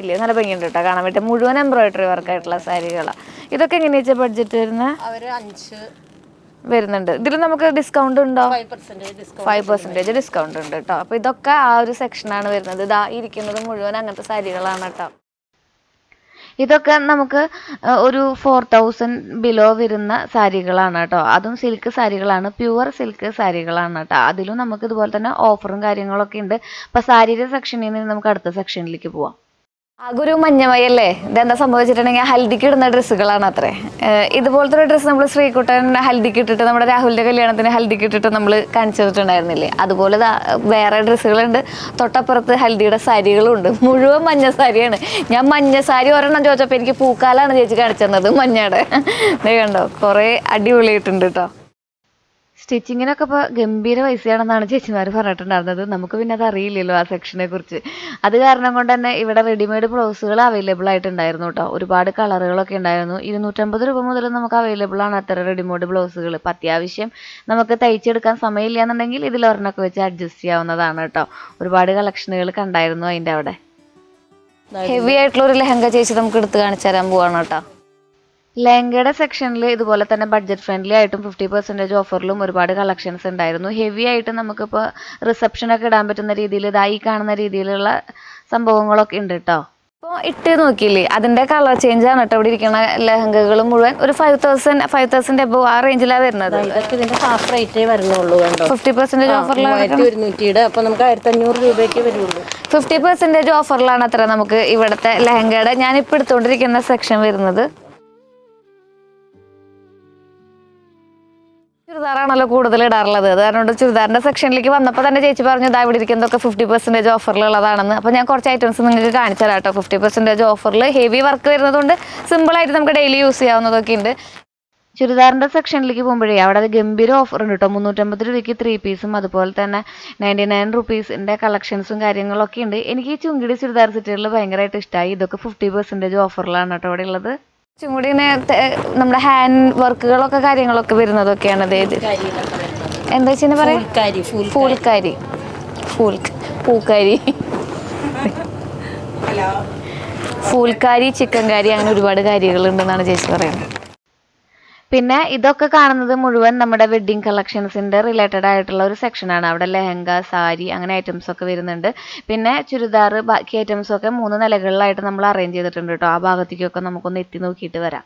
ഇല്ലേ, നല്ല ഭംഗിയുണ്ട് കേട്ടോ കാണാൻ പറ്റും. മുഴുവൻ എംബ്രോയിഡറി വർക്കായിട്ടുള്ള സാരികളാണ്. ഇതൊക്കെ എങ്ങനെയാ വെച്ചാൽ ബഡ്ജറ്റ് വരുന്നത്? 5 വരുന്നുണ്ട്. ഇതിൽ നമുക്ക് ഡിസ്കൗണ്ട് ഉണ്ടോ? 5% ഡിസ്കൗണ്ട് ഉണ്ട് കേട്ടോ. അപ്പോൾ ഇതൊക്കെ ആ ഒരു സെക്ഷനാണ് വരുന്നത്. ഇതാ ഇരിക്കുന്നത് മുഴുവൻ അങ്ങനത്തെ സാരികളാണ് കേട്ടോ. ഇതൊക്കെ നമുക്ക് ഒരു 4000 ബിലോ വരുന്ന സാരികളാണ് കേട്ടോ. അതും സിൽക്ക് സാരികളാണ്, പ്യുവർ സിൽക്ക് സാരികളാണ് കേട്ടോ. അതിലും നമുക്ക് ഇതുപോലെ തന്നെ ഓഫറും കാര്യങ്ങളൊക്കെ ഉണ്ട്. അപ്പോൾ സാരിയുടെ സെക്ഷനിൽ നിന്ന് നമുക്ക് അടുത്ത സെക്ഷനിലേക്ക് പോവാം. ആകെ ഒരു മഞ്ഞമയല്ലേ. ഇതെന്താ സംഭവിച്ചിട്ടുണ്ടെങ്കിൽ ഹൽദിക്ക് ഇടുന്ന ഡ്രസ്സുകളാണ് അത്രേ. ഇതുപോലത്തെ ഒരു ഡ്രസ്സ് നമ്മൾ ശ്രീകുട്ടൻ ഹൽദിക്ക് ഇട്ടിട്ട് നമ്മുടെ രാഹുലിൻ്റെ കല്യാണത്തിന് ഹൽദിക്ക് ഇട്ടിട്ട് നമ്മൾ കാണിച്ചു തന്നിട്ടുണ്ടായിരുന്നില്ലേ, അതുപോലെ വേറെ ഡ്രസ്സുകളുണ്ട്. തൊട്ടപ്പുറത്ത് ഹൽദിയുടെ സാരികളും ഉണ്ട്. മുഴുവൻ മഞ്ഞ സാരിയാണ്. ഞാൻ മഞ്ഞ സാരി ഒരെണ്ണം ചോദിച്ചപ്പോൾ എനിക്ക് പൂക്കാലാണ് ചേച്ചി കാണിച്ചു തന്നത് മഞ്ഞയുടെ. കണ്ടോ, കുറേ അടിപൊളിയായിട്ടുണ്ട് കേട്ടോ. സ്റ്റിച്ചിങ്ങിനൊക്കെ ഇപ്പോൾ ഗംഭീര പൈസയാണെന്നാണ് ചേച്ചിമാർ പറഞ്ഞിട്ടുണ്ടായിരുന്നത്. നമുക്ക് പിന്നെ അത് അറിയില്ലല്ലോ ആ സെക്ഷനെ കുറിച്ച്. അത് കാരണം കൊണ്ട് തന്നെ ഇവിടെ റെഡിമെയ്ഡ് ബ്ലൗസുകൾ അവൈലബിൾ ആയിട്ടുണ്ടായിരുന്നു കേട്ടോ. ഒരുപാട് കളറുകളൊക്കെ ഉണ്ടായിരുന്നു. 250 രൂപ മുതൽ നമുക്ക് അവൈലബിൾ ആണ് അത്തരം റെഡിമെയ്ഡ് ബ്ലൗസുകൾ. ഇപ്പം അത്യാവശ്യം നമുക്ക് തയ്ച്ചെടുക്കാൻ സമയമില്ല എന്നുണ്ടെങ്കിൽ ഇതിലൊരെണ്ണമൊക്കെ വെച്ച് അഡ്ജസ്റ്റ് ചെയ്യാവുന്നതാണ് കേട്ടോ. ഒരുപാട് കളക്ഷനുകൾ കണ്ടായിരുന്നു അതിൻ്റെ അവിടെ. ഹെവി ആയിട്ടുള്ള ഒരു ലെഹങ്ക ചേച്ചി നമുക്ക് എടുത്ത് കാണിച്ചു തരാൻ പോവാണ് കേട്ടോ. ലെഹങ്കയുടെ സെക്ഷനിൽ ഇതുപോലെ തന്നെ ബഡ്ജറ്റ് ഫ്രണ്ട്ലി ആയിട്ടും 50% ഓഫറിലും ഒരുപാട് കളക്ഷൻസ് ഉണ്ടായിരുന്നു. ഹെവി ആയിട്ട് നമുക്കിപ്പോൾ റിസപ്ഷനൊക്കെ ഇടാൻ പറ്റുന്ന രീതിയിൽ ഇതായി കാണുന്ന രീതിയിലുള്ള സംഭവങ്ങളൊക്കെ ഉണ്ട് കേട്ടോ. ഇപ്പോൾ ഇട്ട് നോക്കിയില്ലേ, അതിൻ്റെ കളർ ചേഞ്ച് ആണ് കേട്ടോ ഇവിടെ ഇരിക്കുന്ന ലെഹങ്കകൾ മുഴുവൻ. ഒരു 5,000 എബോവ് ആ റേഞ്ചിലാണ് വരുന്നത്. ഇതൊക്കെ ഇതിന്റെ ഹാഫ് റേറ്റേ വരുന്നുള്ളൂ കണ്ടോ. 50% ഓഫറിലാണ്. 1100 അപ്പൊ നമുക്ക് 1500 രൂപയ്ക്ക് വരുള്ളൂ. 50% ഓഫറിലാണ് അത്ര നമുക്ക് ഇവിടുത്തെ ലെഹങ്കയുടെ ഞാനിപ്പോൾ എടുത്തുകൊണ്ടിരിക്കുന്ന സെക്ഷൻ വരുന്നത്. ചുരിദാറാണല്ലോ കൂടുതൽ ഇടാറുള്ളത്. അത് കാരണം ചുരിദാറിൻ്റെ സെക്ഷനിലേക്ക് വന്നപ്പോൾ തന്നെ ചേച്ചി പറഞ്ഞു ഇതാ ഇവിടെ ഇരിക്കുന്നതൊക്കെ 50% ഓഫറിലുള്ളതാണെന്ന്. അപ്പോൾ ഞാൻ കുറച്ച് ഐറ്റംസ് നിങ്ങൾക്ക് കാണിച്ചു തരാം കേട്ടോ. 50% ഓഫറിൽ ഹെവി വർക്ക് വരുന്നതുകൊണ്ട് സിമ്പിളായിട്ട് നമുക്ക് ഡെയിലി യൂസ് ചെയ്യാവുന്നതൊക്കെ ഉണ്ട്. ചുരിദാറിൻ്റെ സെക്ഷനിലേക്ക് പോകുമ്പോഴേ അവിടെ അത് ഗംഭീര ഓഫർ ഉണ്ട് കേട്ടോ. 350 രൂപയ്ക്ക് 3 പീസും അതുപോലെ തന്നെ 99 റുപ്പീസിൻ്റെ കളക്ഷൻസും കാര്യങ്ങളൊക്കെ ഉണ്ട്. എനിക്ക് ഈ ചുങ്കിടി ചുരിദാർ സെറ്റുകളിൽ ഭയങ്കരമായിട്ട് ഇഷ്ടമായി. ഇതൊക്കെ 50% ഓഫറിലാണ് കേട്ടോ ഇവിടെ ഉള്ളത്. ചുങ്കുടി നേരത്തെ നമ്മുടെ ഹാൻഡ് വർക്കുകളൊക്കെ കാര്യങ്ങളൊക്കെ വരുന്നതൊക്കെയാണ്. അതായത് എന്താ വെച്ചാൽ പറയാം, പൂക്കാരി ഫൂൽക്കാരി, ചിക്കൻ കാരി, അങ്ങനെ ഒരുപാട് കാര്യങ്ങളുണ്ടെന്നാണ് ചേച്ചി പറയുന്നത്. പിന്നെ ഇതൊക്കെ കാണുന്നത് മുഴുവൻ നമ്മുടെ വെഡ്ഡിങ് കളക്ഷൻസിൻ്റെ റിലേറ്റഡ് ആയിട്ടുള്ള ഒരു സെക്ഷനാണ്. അവിടെ ലെഹങ്ക, സാരി അങ്ങനെ ഐറ്റംസ് ഒക്കെ വരുന്നുണ്ട്. പിന്നെ ചുരിദാർ ബാക്കി ഐറ്റംസൊക്കെ 3 നിലകളിലായിട്ട് നമ്മൾ അറേഞ്ച് ചെയ്തിട്ടുണ്ട് കേട്ടോ. ആ ഭാഗത്തേക്കൊക്കെ നമുക്കൊന്ന് എത്തി നോക്കിയിട്ട് വരാം.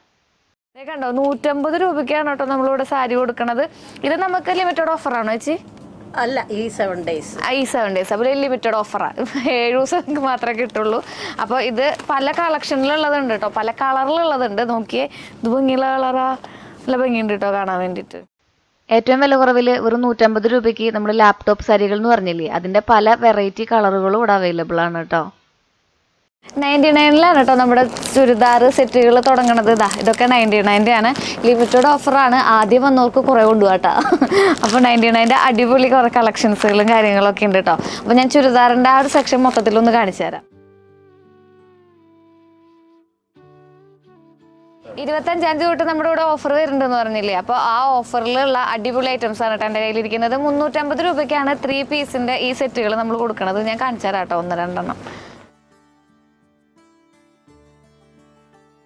കണ്ടോ 150 രൂപയ്ക്കാണ് കേട്ടോ നമ്മളിവിടെ സാരി കൊടുക്കണത്. ഇത് നമുക്ക് ലിമിറ്റഡ് ഓഫറാണോ ചേച്ചി? അല്ല, ഈ 7 ഡേയ്സ്. അപ്പോൾ ലിമിറ്റഡ് ഓഫറാണ്. 7 ദിവസം നമുക്ക് മാത്രമേ കിട്ടുള്ളൂ. അപ്പോൾ ഇത് പല കളക്ഷനിലുള്ളതുണ്ട് കേട്ടോ, പല കളറിലുള്ളതുണ്ട്. നോക്കിയേ, ഇത് ഭംഗിയുള്ള കളറാ, നല്ല ഭംഗിയുണ്ട് കേട്ടോ കാണാൻ വേണ്ടിയിട്ട്. ഏറ്റവും വില കുറവിൽ വെറും 150 രൂപയ്ക്ക് നമ്മൾ ലാപ്ടോപ്പ് സാരികൾ എന്ന് പറഞ്ഞില്ലേ, അതിൻ്റെ പല വെറൈറ്റി കളറുകളും ഇവിടെ അവൈലബിൾ ആണ് കേട്ടോ. 99 കേട്ടോ നമ്മുടെ ചുരിദാർ സെറ്റുകൾ തുടങ്ങണത്. ഇതൊക്കെ 99 ആണ്. ലിമിറ്റഡ് ഓഫറാണ്. ആദ്യം വന്നവർക്ക് കുറേ കൊണ്ടുപോകാട്ടോ. അപ്പോൾ 99 അടിപൊളി കുറേ കളക്ഷൻസുകളും കാര്യങ്ങളൊക്കെ ഉണ്ട് കേട്ടോ. അപ്പോൾ ഞാൻ ചുരിദാറിൻ്റെ ആ ഒരു സെക്ഷൻ മൊത്തത്തിലൊന്ന് കാണിച്ചു തരാം. 25 തൊട്ട് നമ്മുടെ ഇവിടെ ഓഫർ വരുന്നുണ്ടെന്ന് പറഞ്ഞില്ലേ. അപ്പോൾ ആ ഓഫറിലുള്ള അടിപൊളി ഐറ്റംസ് ആണ് കേട്ടോ എൻ്റെ കയ്യിലിരിക്കുന്നത്. 350 രൂപയ്ക്കാണ് 3 പീസിൻ്റെ ഈ സെറ്റുകൾ നമ്മൾ കൊടുക്കുന്നത്. ഞാൻ കാണിച്ചു തരാം കേട്ടോ 1-2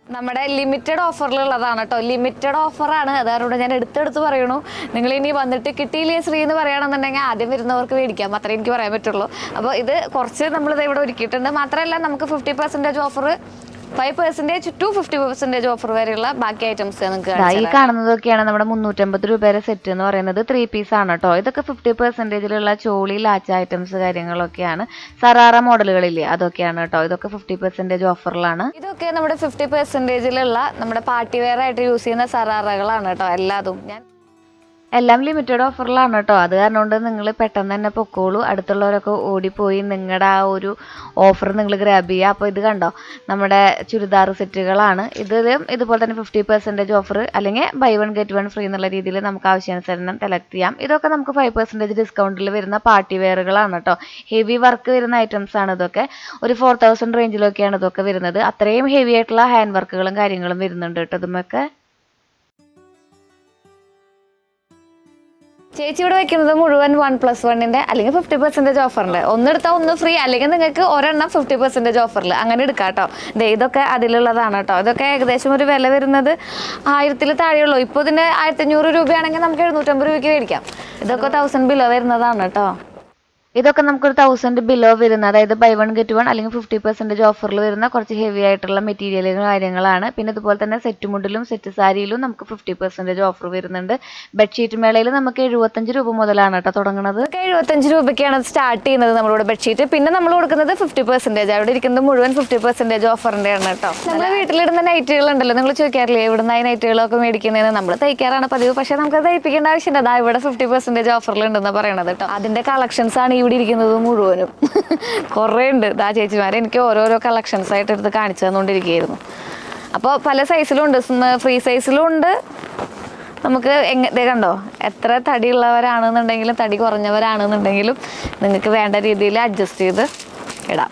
നമ്മുടെ ലിമിറ്റഡ് ഓഫറിലുള്ളതാണ് കേട്ടോ. ലിമിറ്റഡ് ഓഫറാണ്. അതുകൊണ്ട് ഞാൻ എടുത്തെടുത്ത് പറയണു. നിങ്ങൾ ഇനി വന്നിട്ട് കിട്ടിയില്ലേ ശ്രീ എന്ന് പറയുകയാണെന്നുണ്ടെങ്കിൽ ആദ്യം വരുന്നവർക്ക് മേടിക്കാം, അത്രേ എനിക്ക് പറയാൻ പറ്റുള്ളൂ. അപ്പോൾ ഇത് കുറച്ച് നമ്മളിത് ഇവിടെ ഒരുക്കിയിട്ടുണ്ട്. മാത്രമല്ല നമുക്ക് 50% ഓഫർ, 5% to 50% ഓഫർ വരെയുള്ള ബാക്കി ഐറ്റംസ് നിങ്ങൾക്ക് ഈ കാണുന്നതൊക്കെയാണ് നമ്മുടെ 350 രൂപയുടെ സെറ്റ് എന്ന് പറയുന്നത്. 3 പീസ് ആണ് കേട്ടോ. ഇതൊക്കെ 50%ലുള്ള ചോളി, ലാച്ച ഐറ്റംസ് കാര്യങ്ങളൊക്കെയാണ്. സറാറ മോഡലുകളില്ലേ, അതൊക്കെയാണ് കേട്ടോ. ഇതൊക്കെ 50% ഓഫറിലാണ്. ഇതൊക്കെ നമ്മുടെ 50%ലുള്ള നമ്മുടെ പാർട്ടി വെയർ ആയിട്ട് യൂസ് ചെയ്യുന്ന സറാറകളാണ് കേട്ടോ എല്ലാതും. എല്ലാം ലിമിറ്റഡ് ഓഫറിലാണ് കേട്ടോ. അത് കാരണം കൊണ്ട് നിങ്ങൾ പെട്ടെന്ന് തന്നെ പൊക്കോളൂ. അടുത്തുള്ളവരൊക്കെ ഓടിപ്പോയി നിങ്ങളുടെ ആ ഒരു ഓഫർ നിങ്ങൾ ഗ്രാബ് ചെയ്യുക. അപ്പോൾ ഇത് കണ്ടോ നമ്മുടെ ചുരിദാർ സെറ്റുകളാണ്. ഇതുപോലെ തന്നെ 50% ഓഫർ, അല്ലെങ്കിൽ buy 1 get 1 ഫ്രീ എന്നുള്ള രീതിയിൽ നമുക്ക് ആവശ്യാനുസരണം സെലക്ട് ചെയ്യാം. ഇതൊക്കെ നമുക്ക് 5% ഡിസ്കൗണ്ടിൽ വരുന്ന പാർട്ടി വെയറുകളാണ് കേട്ടോ. ഹെവി വർക്ക് വരുന്ന ഐറ്റംസ് ആണ് ഇതൊക്കെ. ഒരു 4000 റേഞ്ചിലൊക്കെയാണ് ഇതൊക്കെ വരുന്നത്. അത്രയും ഹെവി ആയിട്ടുള്ള ഹാൻഡ് വർക്കുകളും കാര്യങ്ങളും വരുന്നുണ്ട് കേട്ടോ ഇതുമൊക്കെ. ചേച്ചി ഇവിടെ വെക്കുന്നത് മുഴുവൻ 1+1 അല്ലെങ്കിൽ 50% ഓഫറിൻ്റെ. ഒന്നെടുത്താൽ ഒന്ന് ഫ്രീ, അല്ലെങ്കിൽ നിങ്ങൾക്ക് ഒരെണ്ണം 50% ഓഫറിൽ അങ്ങനെ എടുക്കാം കേട്ടോ. ഇതൊക്കെ അതിലുള്ളതാണ് കേട്ടോ. ഇതൊക്കെ ഏകദേശം ഒരു വില വരുന്നത് 1000-ൽ താഴെയുള്ളൂ. ഇപ്പോൾ ഇതിൻ്റെ 1500 രൂപയാണെങ്കിൽ നമുക്ക് 750 രൂപയ്ക്ക് മേടിക്കാം. ഇതൊക്കെ 1000 ബിലോ വരുന്നതാണ് കേട്ടോ. ഇതൊക്കെ നമുക്കൊരു 1000 ബിലോ വരുന്ന, അതായത് buy 1 get 1 അല്ലെങ്കിൽ 50% ഓഫറിൽ വരുന്ന കുറച്ച് ഹെവി ആയിട്ടുള്ള മെറ്റീരിയലുകൾ കാര്യങ്ങളാണ്. പിന്നെ ഇതുപോലെ തന്നെ സെറ്റ് മുണ്ടിലും സെറ്റ് സാരിയിലും നമുക്ക് 50% ഓഫർ വരുന്നുണ്ട്. ബെഡ്ഷീറ്റ് മേളയിൽ നമുക്ക് 75 രൂപ മുതലാണ് കേട്ടോ തുടങ്ങുന്നത്. 75 രൂപയ്ക്കാണ് സ്റ്റാർട്ട് ചെയ്യുന്നത് നമ്മളിവിടെ ബെഡ്ഷീറ്റ്. പിന്നെ നമ്മൾ കൊടുക്കുന്നത് 50%. അവിടെ ഇരിക്കുന്നത് മുഴുവൻ 50% ഓഫറിൻ്റെ ആണ് കേട്ടോ. നമ്മൾ വീട്ടിലിടുന്ന നൈറ്റുകൾ ഉണ്ടല്ലോ, നിങ്ങൾ ചോദിക്കാറില്ലേ ഇവിടുന്ന് ഈ നൈറ്റുകളൊക്കെ മേടിക്കുന്നതിന്. നമ്മൾ തയ്ക്കാറാണ് പതിവ്, പക്ഷേ നമുക്ക് തയ്പ്പിക്കേണ്ട ആവശ്യമില്ല. അതാ ഇവിടെ 50% ഓഫറിലുണ്ടെന്ന് പറയണത് കേട്ടോ. അതിൻ്റെ കളക്ഷൻസ് ആണ് ഇവിടെ ഇരിക്കുന്നത് മുഴുവനും. കുറേ ഉണ്ട്. ചേച്ചിമാരെ എനിക്ക് ഓരോരോ കളക്ഷൻസ് ആയിട്ട് എടുത്ത് കാണിച്ചു തന്നുകൊണ്ടിരിക്കുകയായിരുന്നു. അപ്പോൾ പല സൈസിലും ഉണ്ട്. ഫ്രീ സൈസിലും ഉണ്ട്, നമുക്ക് ദേ കണ്ടോ, എത്ര തടിയുള്ളവരാണെന്നുണ്ടെങ്കിലും തടി കുറഞ്ഞവരാണെന്നുണ്ടെങ്കിലും നിങ്ങൾക്ക് വേണ്ട രീതിയിൽ അഡ്ജസ്റ്റ് ചെയ്ത് ഇടാം.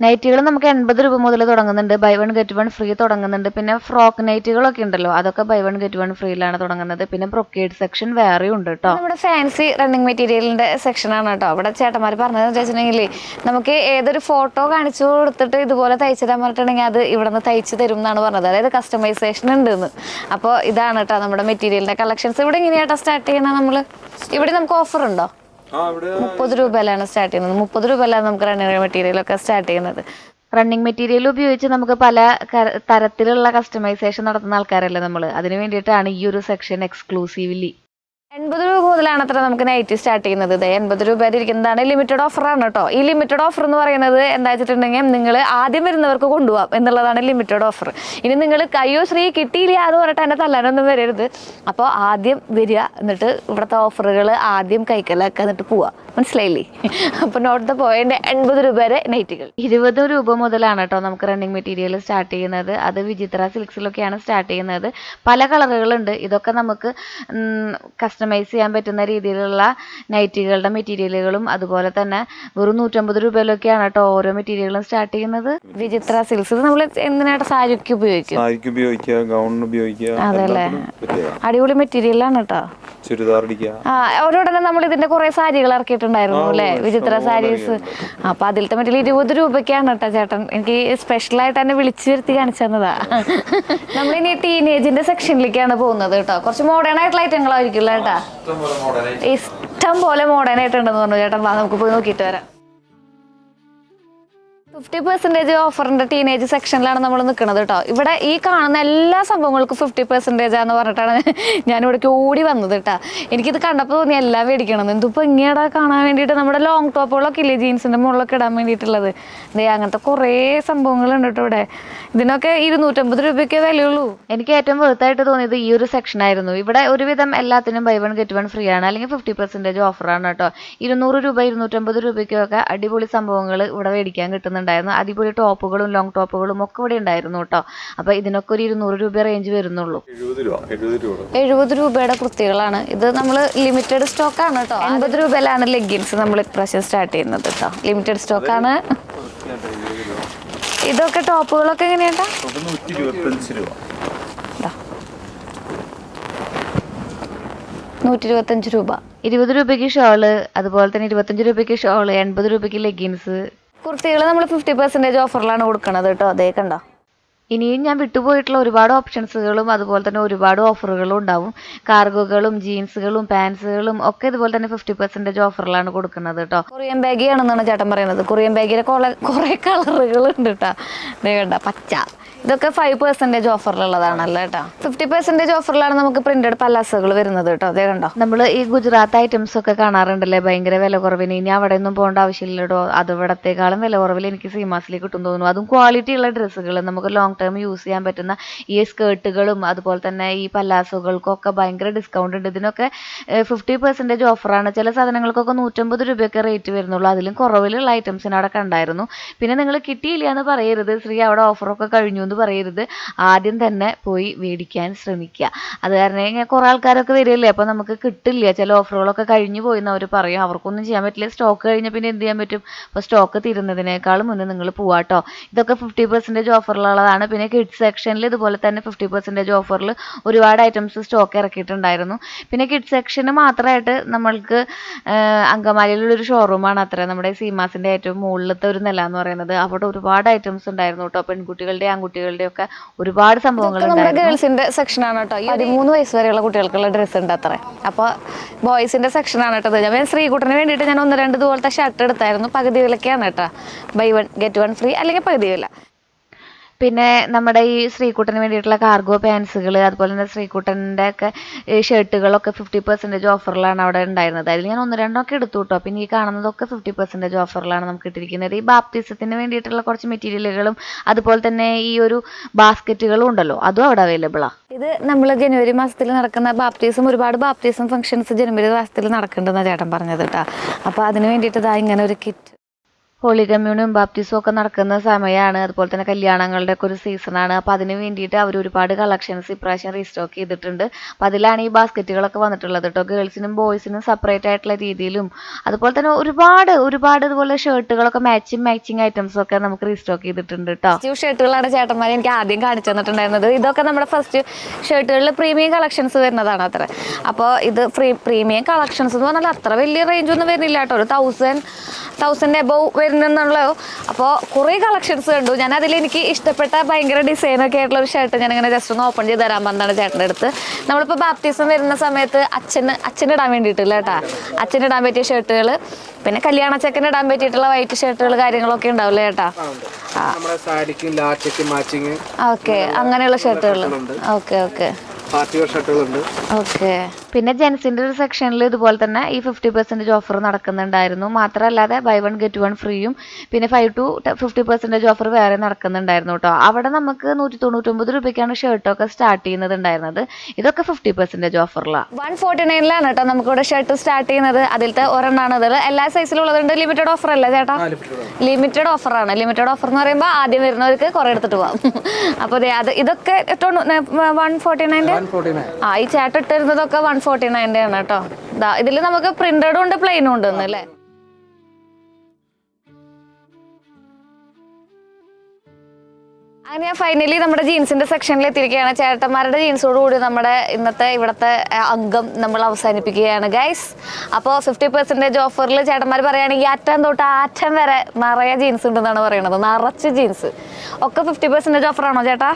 നൈറ്റികൾ നമുക്ക് 80 രൂപ മുതൽ തുടങ്ങുന്നുണ്ട്. ബൈ 1 ഗെറ്റ് 1 ഫ്രീ തുടങ്ങുന്നുണ്ട്. പിന്നെ ഫ്രോക്ക് നൈറ്റുകളൊക്കെ ഉണ്ടല്ലോ, അതൊക്കെ ബൈ 1 ഗെറ്റ് 1 ഫ്രീയിലാണ് തുടങ്ങുന്നത്. പിന്നെ ബ്രൊക്കേഡ് സെക്ഷൻ വേറെയും ഉണ്ട് കേട്ടോ. നമ്മുടെ ഫാൻസി റണ്ണിങ് മെറ്റീരിയലിന്റെ സെക്ഷനാണ് കേട്ടോ. അവിടെ ചേട്ടന്മാർ പറഞ്ഞതെന്ന് വെച്ചിട്ടുണ്ടെങ്കിൽ നമുക്ക് ഏതൊരു ഫോട്ടോ കാണിച്ചു കൊടുത്തിട്ട് ഇതുപോലെ തയ്ച്ചു തരാൻ പറഞ്ഞിട്ടുണ്ടെങ്കിൽ അത് ഇവിടെ നിന്ന് തയ്ച്ചു തരും എന്നാണ് പറഞ്ഞത്. അതായത് കസ്റ്റമൈസേഷൻ ഉണ്ടെന്ന്. അപ്പോൾ ഇതാണ് കേട്ടോ നമ്മുടെ മെറ്റീരിയലിന്റെ കളക്ഷൻസ്. ഇവിടെ എങ്ങനെയാട്ടോ സ്റ്റാർട്ട് ചെയ്യണം നമ്മൾ? ഇവിടെ നമുക്ക് ഓഫർ ഉണ്ടോ? 30 രൂപയിലാണ് സ്റ്റാർട്ട് ചെയ്യുന്നത്. 30 രൂപയിലാണ് നമുക്ക് റണ്ണിങ് മെറ്റീരിയലൊക്കെ സ്റ്റാർട്ട് ചെയ്യുന്നത്. റണ്ണിങ് മെറ്റീരിയൽ ഉപയോഗിച്ച് നമുക്ക് പല തരത്തിലുള്ള കസ്റ്റമൈസേഷൻ നടത്തുന്ന ആൾക്കാരല്ലേ നമ്മൾ. അതിന് വേണ്ടിയിട്ടാണ് ഈ ഒരു സെക്ഷൻ എക്സ്ക്ലൂസീവ്ലി. 80 രൂപ മുതലാണ് അത്ര നമുക്ക് നൈറ്റ് സ്റ്റാർട്ട് ചെയ്യുന്നത്. 80 രൂപയുടെ ഇരിക്കുന്നതാണ് ലിമിറ്റഡ് ഓഫറാണ് കേട്ടോ. ഈ ലിമിറ്റഡ് ഓഫർ എന്ന് പറയുന്നത് എന്താ വെച്ചിട്ടുണ്ടെങ്കിൽ നിങ്ങൾ ആദ്യം വരുന്നവർക്ക് കൊണ്ടുപോകാം എന്നുള്ളതാണ് ലിമിറ്റഡ് ഓഫർ. ഇനി നിങ്ങൾ കയ്യോ ശ്രീ കിട്ടിയില്ല എന്ന് പറഞ്ഞിട്ട് എന്നെ തല്ലാനൊന്നും വരരുത്. അപ്പോൾ ആദ്യം വരിക, എന്നിട്ട് ഇവിടുത്തെ ഓഫറുകൾ ആദ്യം കൈക്കലാക്കുക, എന്നിട്ട് പോവുക. മനസ്സിലായില്ലേ? അപ്പോൾ നോട്ട് ദ പോയിന്റ്. 80 രൂപ വരെ നൈറ്റുകൾ. 20 രൂപ മുതലാണ് കേട്ടോ നമുക്ക് റണ്ണിങ് മെറ്റീരിയൽ സ്റ്റാർട്ട് ചെയ്യുന്നത്. അത് വിചിത്ര സിൽക്സിലൊക്കെയാണ് സ്റ്റാർട്ട് ചെയ്യുന്നത്. പല കളറുകളുണ്ട്. ഇതൊക്കെ നമുക്ക് കസ്റ്റമൈസ് ചെയ്യാൻ പറ്റുന്ന രീതിയിലുള്ള നൈറ്റികളുടെ മെറ്റീരിയലുകളും അതുപോലെ തന്നെ വെറും 150 രൂപയിലൊക്കെയാണ് കേട്ടോ ഓരോ മെറ്റീരിയലും സ്റ്റാർട്ട് ചെയ്യുന്നത്. വിചിത്ര സിൽക്സ് ഇത് നമ്മൾ എന്തിനായിട്ട് സാരിക്ക് ഉപയോഗിക്കും, അതല്ലേ? അടിപൊളി മെറ്റീരിയലാണ് കേട്ടോ. അവരോടനെ നമ്മൾ ഇതിന്റെ കുറെ സാരികൾ ഇറക്കിയിട്ടുണ്ടായിരുന്നു അല്ലേ, വിചിത്ര സാരീസ്. അപ്പൊ അതിലത്തെ മെറ്റീരിയൽ 20 രൂപയ്ക്കാണ് കേട്ടോ ചേട്ടൻ എനിക്ക് സ്പെഷ്യൽ ആയിട്ട് തന്നെ വിളിച്ചു വരുത്തി കാണിച്ചു തന്നതാ. നമ്മളിനി ടീനേജിന്റെ സെക്ഷനിലേക്കാണ് പോകുന്നത് കേട്ടോ. കുറച്ച് മോഡേൺ ആയിട്ടുള്ള ഐറ്റങ്ങളായിരിക്കും കേട്ടാ. ഇഷ്ടം പോലെ മോഡേൺ ആയിട്ടുണ്ടെന്ന് പറഞ്ഞു ചേട്ടൻ. നമുക്ക് പോയി നോക്കിയിട്ട് വരാം. 50% ഓഫറിന്റെ ടീനേജ് സെക്ഷനിലാണ് നമ്മൾ നിൽക്കുന്നത് കേട്ടോ. ഇവിടെ ഈ കാണുന്ന എല്ലാ സംഭവങ്ങൾക്കും 50% ആന്ന് പറഞ്ഞിട്ടാണ് ഞാനിവിടേക്ക് ഓടി വന്നത് കേട്ടോ. എനിക്കിത് കണ്ടപ്പോൾ തോന്നി എല്ലാം മേടിക്കണം. എന്തിപ്പോൾ ഇങ്ങയുടെ കാണാൻ വേണ്ടിയിട്ട് നമ്മുടെ ലോങ് ടോപ്പുകളൊക്കെ ഇല്ലേ ജീൻസിന്റെ മുകളിലൊക്കെ ഇടാൻ വേണ്ടിയിട്ടുള്ളത്. അങ്ങനത്തെ കുറേ സംഭവങ്ങളുണ്ട് കേട്ടോ ഇവിടെ. ഇതിനൊക്കെ 250 രൂപയ്ക്കേ വിലയുള്ളൂ. എനിക്ക് ഏറ്റവും വെറുത്തായിട്ട് തോന്നിയത് ഈ ഒരു സെക്ഷൻ ആയിരുന്നു. ഇവിടെ ഒരുവിധം എല്ലാത്തിനും ബൈ 1 ഗെറ്റ് 1 ഫ്രീ ആണ്, അല്ലെങ്കിൽ 50% ഓഫറാണ് കേട്ടോ. 200 രൂപ 250 രൂപയ്ക്കൊക്കെ അടിപൊളി സംഭവങ്ങൾ ഇവിടെ മേടിക്കാൻ കിട്ടുന്നുണ്ട്. അടിപൊളി ടോപ്പുകളും ലോങ് ടോപ്പുകളും ഒക്കെ ഇവിടെ ഉണ്ടായിരുന്നു കേട്ടോ. അപ്പൊ ഇതിനൊക്കെ ഒരു 200 രൂപ റേഞ്ച് വരുന്നുള്ളൂ. 70 രൂപയുടെ കുർത്തികളാണ് ഇത്. നമ്മൾ ലിമിറ്റഡ് സ്റ്റോക്ക് ആണ് കേട്ടോ. 50 രൂപയിലാണ് ലെഗിൻസ് നമ്മൾ ഇപ്രാവശ്യം സ്റ്റാർട്ട് ചെയ്യുന്നത് കേട്ടോ. ലിമിറ്റഡ് സ്റ്റോക്ക് ആണ്. ഇതൊക്കെ ടോപ്പുകളൊക്കെ എങ്ങനെയാ? 125 രൂപ. 20 രൂപയ്ക്ക് ഷോള്, അതുപോലെ തന്നെ 25 രൂപയ്ക്ക് ഷോള്, 80 രൂപയ്ക്ക് ലെഗിൻസ്. കുർത്തികൾ നമ്മൾ 50% ഓഫറിലാണ് കൊടുക്കുന്നത് കേട്ടോ. അതേ കണ്ടോ. ഇനിയും ഞാൻ വിട്ടുപോയിട്ടുള്ള ഒരുപാട് ഓപ്ഷൻസുകളും അതുപോലെ തന്നെ ഒരുപാട് ഓഫറുകളും ഉണ്ടാവും. കാർഗോകളും ജീൻസുകളും പാൻസുകളും ഒക്കെ ഇതുപോലെ തന്നെ 50% ഓഫറിലാണ് കൊടുക്കുന്നത് കേട്ടോ. കൊറിയൻ ബാഗി ആണെന്നാണ് ചേട്ടൻ പറയുന്നത്. കൊറിയൻ ബാഗിലെ കുറെ കളറുകൾ ഉണ്ട് കേട്ടോ. അതേ കണ്ട പച്ച. ഇതൊക്കെ 5% ഓഫറിലുള്ളതാണല്ലോ കേട്ടോ. 50% ഓഫറിലാണ് നമുക്ക് പ്രിന്റഡ് പലാസകൾ വരുന്നത് കേട്ടോ. അതേ കണ്ടോ. നമ്മൾ ഈ ഗുജറാത്ത് ഐറ്റംസ് ഒക്കെ കാണാറുണ്ടല്ലേ ഭയങ്കര വില കുറവിന്. ഇനി അവിടെ ഒന്നും പോകേണ്ട ആവശ്യമില്ല കേട്ടോ. അത് ഇവിടത്തേക്കാളും വില കുറവിൽ എനിക്ക് സീമാസിലേക്ക് കിട്ടും തോന്നുന്നു. അതും ക്വാളിറ്റി ഉള്ള ഡ്രസ്സുകൾ നമുക്ക് ലോങ് ടേം യൂസ് ചെയ്യാൻ പറ്റുന്ന ഈ സ്കേർട്ടുകളും അതുപോലെ തന്നെ ഈ പലാസോകൾക്കൊക്കെ ഭയങ്കര ഡിസ്കൗണ്ട് ഉണ്ട്. ഇതിനൊക്കെ 50% ഓഫറാണ്. ചില സാധനങ്ങൾക്കൊക്കെ 150 രൂപയൊക്കെ റേറ്റ് വരുന്നുള്ളൂ. അതിലും കുറവിലുള്ള ഐറ്റംസിന് അവിടെ കണ്ടായിരുന്നു. പിന്നെ നിങ്ങൾ കിട്ടിയില്ല എന്ന് പറയരുത്, ശ്രീ അവിടെ ഓഫറൊക്കെ കഴിഞ്ഞു എന്ന് പറയരുത്. ആദ്യം തന്നെ പോയി മേടിക്കാൻ ശ്രമിക്കുക. അത് കാരണം ഇങ്ങനെ കുറേ ആൾക്കാരൊക്കെ വരില്ലേ, അപ്പോൾ നമുക്ക് കിട്ടില്ല. ചില ഓഫറുകളൊക്കെ കഴിഞ്ഞു പോയി എന്ന് അവർ പറയും. അവർക്കൊന്നും ചെയ്യാൻ പറ്റില്ല. സ്റ്റോക്ക് കഴിഞ്ഞാൽ പിന്നെ എന്ത് ചെയ്യാൻ പറ്റും? അപ്പോൾ സ്റ്റോക്ക് തീരുന്നതിനേക്കാളും മുന്നേ നിങ്ങൾ പോവാട്ടോ. ഇതൊക്കെ 50% ഓഫറിലുള്ളതാണ്. പിന്നെ കിഡ്സ് സെക്ഷനിൽ ഇതുപോലെ തന്നെ 50% ഓഫറിൽ ഒരുപാട് ഐറ്റംസ് സ്റ്റോക്ക് ഇറക്കിയിട്ടുണ്ടായിരുന്നു. പിന്നെ കിഡ്സ് സെക്ഷന് മാത്രമായിട്ട് നമ്മൾക്ക് അങ്കമാലിയിലുള്ളൊരു ഷോറൂമാണ് അത്ര, നമ്മുടെ സീമാസിൻ്റെ ഏറ്റവും മുകളിലത്തെ ഒരു നില എന്ന് പറയുന്നത്. അവിടെ ഒരുപാട് ഐറ്റംസ് ഉണ്ടായിരുന്നു കേട്ടോ. പെൺകുട്ടികളുടെ ആൺകുട്ടികളുടെ ഒക്കെ ഒരുപാട് സംഭവങ്ങൾ ഉണ്ടായിരുന്നു. ഗേൾസിന്റെ സെക്ഷനാണ് കേട്ടോ. 13 വയസ്സ് വരെയുള്ള കുട്ടികൾക്കുള്ള ഡ്രസ്സ് ഉണ്ട് അത്ര. അപ്പോൾ ബോയ്സിന്റെ സെക്ഷനാണ് കേട്ടോ. ഞാൻ ശ്രീകുട്ടന് വേണ്ടിയിട്ട് ഞാൻ 1-2 ഇതുപോലത്തെ ഷർട്ട് എടുത്തായിരുന്നു. പകുതി വിലക്കാണ് കേട്ടോ. ബൈ 1 ഗെറ്റ് 1 ഫ്രീ അല്ലെങ്കിൽ പകുതി വില. പിന്നെ നമ്മുടെ ഈ ശ്രീകുട്ടന് വേണ്ടിയിട്ടുള്ള കാർഗോ പാൻസുകൾ അതുപോലെ തന്നെ ശ്രീകുട്ടൻ്റെ ഒക്കെ ഷർട്ടുകളൊക്കെ 50% ഓഫറിലാണ് അവിടെ ഉണ്ടായിരുന്നത്. അതിൽ ഞാൻ 1-2 എടുത്തു കേട്ടോ. പിന്നെ ഈ കാണുന്നതൊക്കെ 50% ഓഫറിലാണ് നമുക്ക് ഇട്ടിരിക്കുന്നത്. ഈ ബാപ്റ്റിസത്തിന് വേണ്ടിയിട്ടുള്ള കുറച്ച് മെറ്റീരിയലുകളും അതുപോലെ തന്നെ ഈ ഒരു ബാസ്ക്കറ്റുകളും ഉണ്ടല്ലോ, അതും അവിടെ അവൈലബിളാണ്. ഇത് നമ്മൾ ജനുവരി മാസത്തിൽ നടക്കുന്ന ഒരുപാട് ബാപ്റ്റിസം ഫംഗ്ഷൻസ് ജനുവരി മാസത്തിൽ നടക്കുന്നുണ്ടെന്നാണ് ചേട്ടൻ പറഞ്ഞത് കേട്ടോ. അപ്പോൾ അതിന് വേണ്ടിയിട്ട് ഇങ്ങനെ ഒരു കിറ്റ്. ഹോളി കമ്മ്യൂണും ബാപ്റ്റിസും ഒക്കെ നടക്കുന്ന സമയമാണ്. അതുപോലെ തന്നെ കല്യാണങ്ങളുടെ ഒക്കെ ഒരു സീസണാണ്. അപ്പോൾ അതിന് വേണ്ടിയിട്ട് അവർ ഒരുപാട് കളക്ഷൻസ് ഇപ്രാവശ്യം റീസ്റ്റോക്ക് ചെയ്തിട്ടുണ്ട്. അപ്പോൾ അതിലാണ് ഈ ബാസ്ക്കറ്റുകളൊക്കെ വന്നിട്ടുള്ളത് കേട്ടോ. ഗേൾസിനും ബോയ്സിനും സെപ്പറേറ്റ് ആയിട്ടുള്ള രീതിയിലും അതുപോലെ തന്നെ ഒരുപാട് ഇതുപോലെ ഷർട്ടുകളൊക്കെ മാച്ചിങ് ഐറ്റംസ് ഒക്കെ നമുക്ക് റീസ്റ്റോക്ക് ചെയ്തിട്ടുണ്ട് കേട്ടോ. ഷർട്ടുകളാണ് ചേട്ടന്മാരെ എനിക്ക് ആദ്യം കാണിച്ചു തന്നിട്ടുണ്ടായിരുന്നത്. ഇതൊക്കെ നമ്മുടെ ഫസ്റ്റ് ഷർട്ടുകളിൽ പ്രീമിയം കളക്ഷൻസ് വരുന്നതാണ് അത്ര. അപ്പോൾ ഇത് പ്രീമിയം കളക്ഷൻസ് എന്ന് പറഞ്ഞാൽ അത്ര വലിയ റേഞ്ച് ഒന്നും വരുന്നില്ല കേട്ടോ. ഒരു 1000 എബവ് വരുന്നുള്ളൂ. അപ്പോൾ കുറേ കളക്ഷൻസ് കണ്ടു ഞാൻ. എനിക്ക് ഇഷ്ടപ്പെട്ട ഭയങ്കര ഡിസൈനൊക്കെ ആയിട്ടുള്ള ഒരു ഷർട്ട് ഞാനിങ്ങനെ ജസ്റ്റ് ഒന്ന് ഓപ്പൺ ചെയ്ത് തരാൻ പറഞ്ഞതാണ് ചേട്ടൻ്റെ അടുത്ത്. നമ്മളിപ്പോൾ ബാപ്റ്റിസം വരുന്ന സമയത്ത് അച്ഛനിടാൻ വേണ്ടിയിട്ടില്ല കേട്ടോ. അച്ഛനിടാൻ പറ്റിയ ഷർട്ടുകൾ, പിന്നെ കല്യാണ ചെക്കന് ഇടാൻ പറ്റിയിട്ടുള്ള വൈറ്റ് ഷർട്ടുകൾ കാര്യങ്ങളൊക്കെ ഉണ്ടാവില്ലേ ചേട്ടാ? ഓക്കെ, അങ്ങനെയുള്ള ഷർട്ടുകൾ. Okay okay. പിന്നെ ജെൻസിൻ്റെ ഒരു സെക്ഷനിൽ ഇതുപോലെ തന്നെ ഈ 50% ഓഫർ നടക്കുന്നുണ്ടായിരുന്നു. മാത്രമല്ലാതെ buy 1 get 1 ഫ്രീയും പിന്നെ 5 to 50% ഓഫർ വേറെ നടക്കുന്നുണ്ടായിരുന്നു കേട്ടോ. അവിടെ നമുക്ക് 199 രൂപയ്ക്കാണ് ഷർട്ടൊക്കെ സ്റ്റാർട്ട് ചെയ്യുന്നതുണ്ടായിരുന്നത്. ഇതൊക്കെ 50% ഓഫറിലാണ്. 149 കേട്ടോ നമുക്കിവിടെ ഷർട്ട് സ്റ്റാർട്ട് ചെയ്യുന്നത്. അതിലത്തെ ഒരെണ്ണമാണ് ഇത്. എല്ലാ സൈസിലുള്ളതുണ്ട്. ലിമിറ്റഡ് ഓഫർ അല്ലേ ചേട്ടാ? ലിമിറ്റഡ് ഓഫറാണ്. ലിമിറ്റഡ് ഓഫർ എന്ന് പറയുമ്പോൾ ആദ്യം വരുന്നവർക്ക് കുറേ എടുത്തിട്ട് പോകാം. അപ്പോൾ ഇതൊക്കെ 149. ഈ ചേട്ട ഇട്ടിരുന്നതൊക്കെ 149 ആണ് കേട്ടോ. ഇതിൽ നമുക്ക് പ്രിന്റഡും ഉണ്ട് പ്ലെയിനും ഉണ്ട് അല്ലേ? അങ്ങനെ ഞാൻ ഫൈനലി നമ്മുടെ ജീൻസിന്റെ സെക്ഷനിൽ എത്തിയിരിക്കുകയാണ്. ചേട്ടന്മാരുടെ ജീൻസോട് കൂടി നമ്മുടെ ഇവിടുത്തെ അംഗം നമ്മൾ അവസാനിപ്പിക്കുകയാണ് ഗൈസ്. അപ്പോൾ 50% ഓഫറിൽ ചേട്ടന്മാർ പറയുകയാണെങ്കിൽ അറ്റം തൊട്ട് ആറ്റം വരെ നിറയെ ജീൻസ് ഉണ്ടെന്നാണ് പറയുന്നത്. നിറച്ച് ജീൻസ് ഒക്കെ 50% ഓഫറാണോ ചേട്ടാ?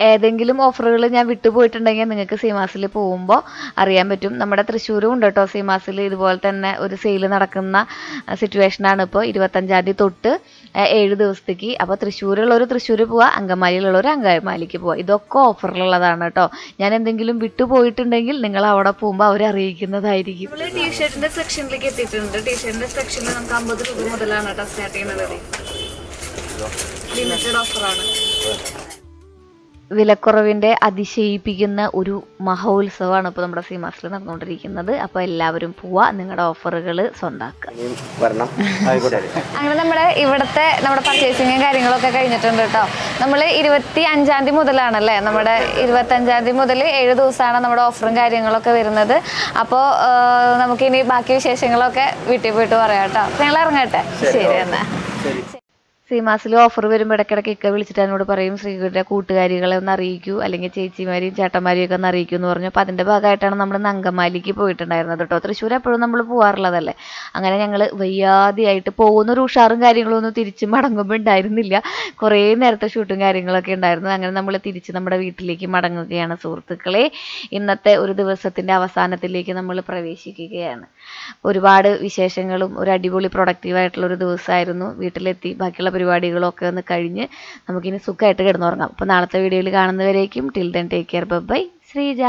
ഏതെങ്കിലും ഓഫറുകൾ ഞാൻ വിട്ടുപോയിട്ടുണ്ടെങ്കിൽ നിങ്ങൾക്ക് സീമാസിൽ പോകുമ്പോൾ അറിയാൻ പറ്റും. നമ്മുടെ തൃശ്ശൂരും ഉണ്ട് കേട്ടോ സീമാസിൽ ഇതുപോലെ തന്നെ ഒരു സെയിൽ നടക്കുന്ന സിറ്റുവേഷനാണ് ഇപ്പോൾ. 25-ാം തീയതി തൊട്ട് 7 ദിവസത്തേക്ക്. അപ്പോൾ തൃശ്ശൂരുള്ളവർ തൃശ്ശൂർ പോവുക, അങ്കമാലിയിലുള്ളവർ അങ്കമാലിക്ക് പോവുക. ഇതൊക്കെ ഓഫറിലുള്ളതാണ് കേട്ടോ. ഞാൻ എന്തെങ്കിലും വിട്ടുപോയിട്ടുണ്ടെങ്കിൽ നിങ്ങൾ അവിടെ പോകുമ്പോൾ അവരെ അറിയിക്കുന്നതായിരിക്കും. നമ്മൾ ടീഷർട്ടിൻ്റെ സെക്ഷനിലേക്ക് എത്തിയിട്ടുണ്ട്. ടീഷർട്ടിൻ്റെ സെക്ഷനിൽ നമുക്ക് 50 രൂപ മുതലാണ് കേട്ടോ സ്റ്റാർട്ട് ചെയ്യുന്നത്. ലിമിറ്റഡ് ഓഫറാണ്. വിലക്കുറവിൻ്റെ അതിശയിപ്പിക്കുന്ന ഒരു മഹോത്സവമാണ് ഇപ്പോൾ നമ്മുടെ സീമാസിൽ നടന്നുകൊണ്ടിരിക്കുന്നത്. അപ്പോൾ എല്ലാവരും പോവുക, നിങ്ങളുടെ ഓഫറുകൾ സ്വന്തമാക്കുക. അങ്ങനെ നമ്മുടെ പർച്ചേസിങ്ങും കാര്യങ്ങളൊക്കെ കഴിഞ്ഞിട്ടുണ്ട് കേട്ടോ. നമ്മൾ 25-ാം തീയതി മുതലാണല്ലേ, നമ്മുടെ 25-ാം തീയതി മുതൽ 7 ദിവസമാണ് നമ്മുടെ ഓഫറും കാര്യങ്ങളൊക്കെ വരുന്നത്. അപ്പോൾ നമുക്കിനി ബാക്കി വിശേഷങ്ങളൊക്കെ വീട്ടിൽ പോയിട്ട് പറയാം കേട്ടോ. ഞങ്ങൾ ഇറങ്ങട്ടെ. ശരി എന്നാൽ. സീമാസിൽ ഓഫർ വരുമ്പോൾ ഇടയ്ക്കിടയ്ക്ക് ഇക്ക വിളിച്ചിട്ട് എന്നോട് പറയും ശ്രീകുട്ടിയുടെ കൂട്ടുകാരികളെ ഒന്ന് അറിയിക്കൂ, അല്ലെങ്കിൽ ചേച്ചിമാരെയും ചേട്ടന്മാരെയും ഒക്കെ ഒന്ന് അറിയിക്കൂ എന്ന് പറഞ്ഞു. അപ്പോൾ അതിൻ്റെ ഭാഗമായിട്ടാണ് നമ്മൾ അങ്കമാലിക്ക് പോയിട്ടുണ്ടായിരുന്നത് കേട്ടോ. തൃശ്ശൂർ എപ്പോഴും നമ്മൾ പോകാറുള്ളതല്ലേ. അങ്ങനെ ഞങ്ങൾ വയ്യാതെയായിട്ട് പോകുന്നൊരു ഉഷാറും കാര്യങ്ങളൊന്നും തിരിച്ച് മടങ്ങുമ്പോൾ ഉണ്ടായിരുന്നില്ല. കുറേ നേരത്തെ ഷൂട്ടും കാര്യങ്ങളൊക്കെ ഉണ്ടായിരുന്നു. അങ്ങനെ നമ്മൾ തിരിച്ച് നമ്മുടെ വീട്ടിലേക്ക് മടങ്ങുകയാണ് സുഹൃത്തുക്കളെ. ഇന്നത്തെ ഒരു ദിവസത്തിൻ്റെ അവസാനത്തിലേക്ക് നമ്മൾ പ്രവേശിക്കുകയാണ്. ഒരുപാട് വിശേഷങ്ങളും ഒരു അടിപൊളി പ്രൊഡക്റ്റീവായിട്ടുള്ളൊരു ദിവസമായിരുന്നു. വീട്ടിലെത്തി ബാക്കിയുള്ള പരിപാടികളൊക്കെ ഒന്ന് കഴിഞ്ഞ് നമുക്കിനി സുഖമായിട്ട് കിടന്നുറങ്ങാം. അപ്പോൾ നാളത്തെ വീഡിയോയിൽ കാണുന്നവരേക്കും till then take care. Bye. Sreeja.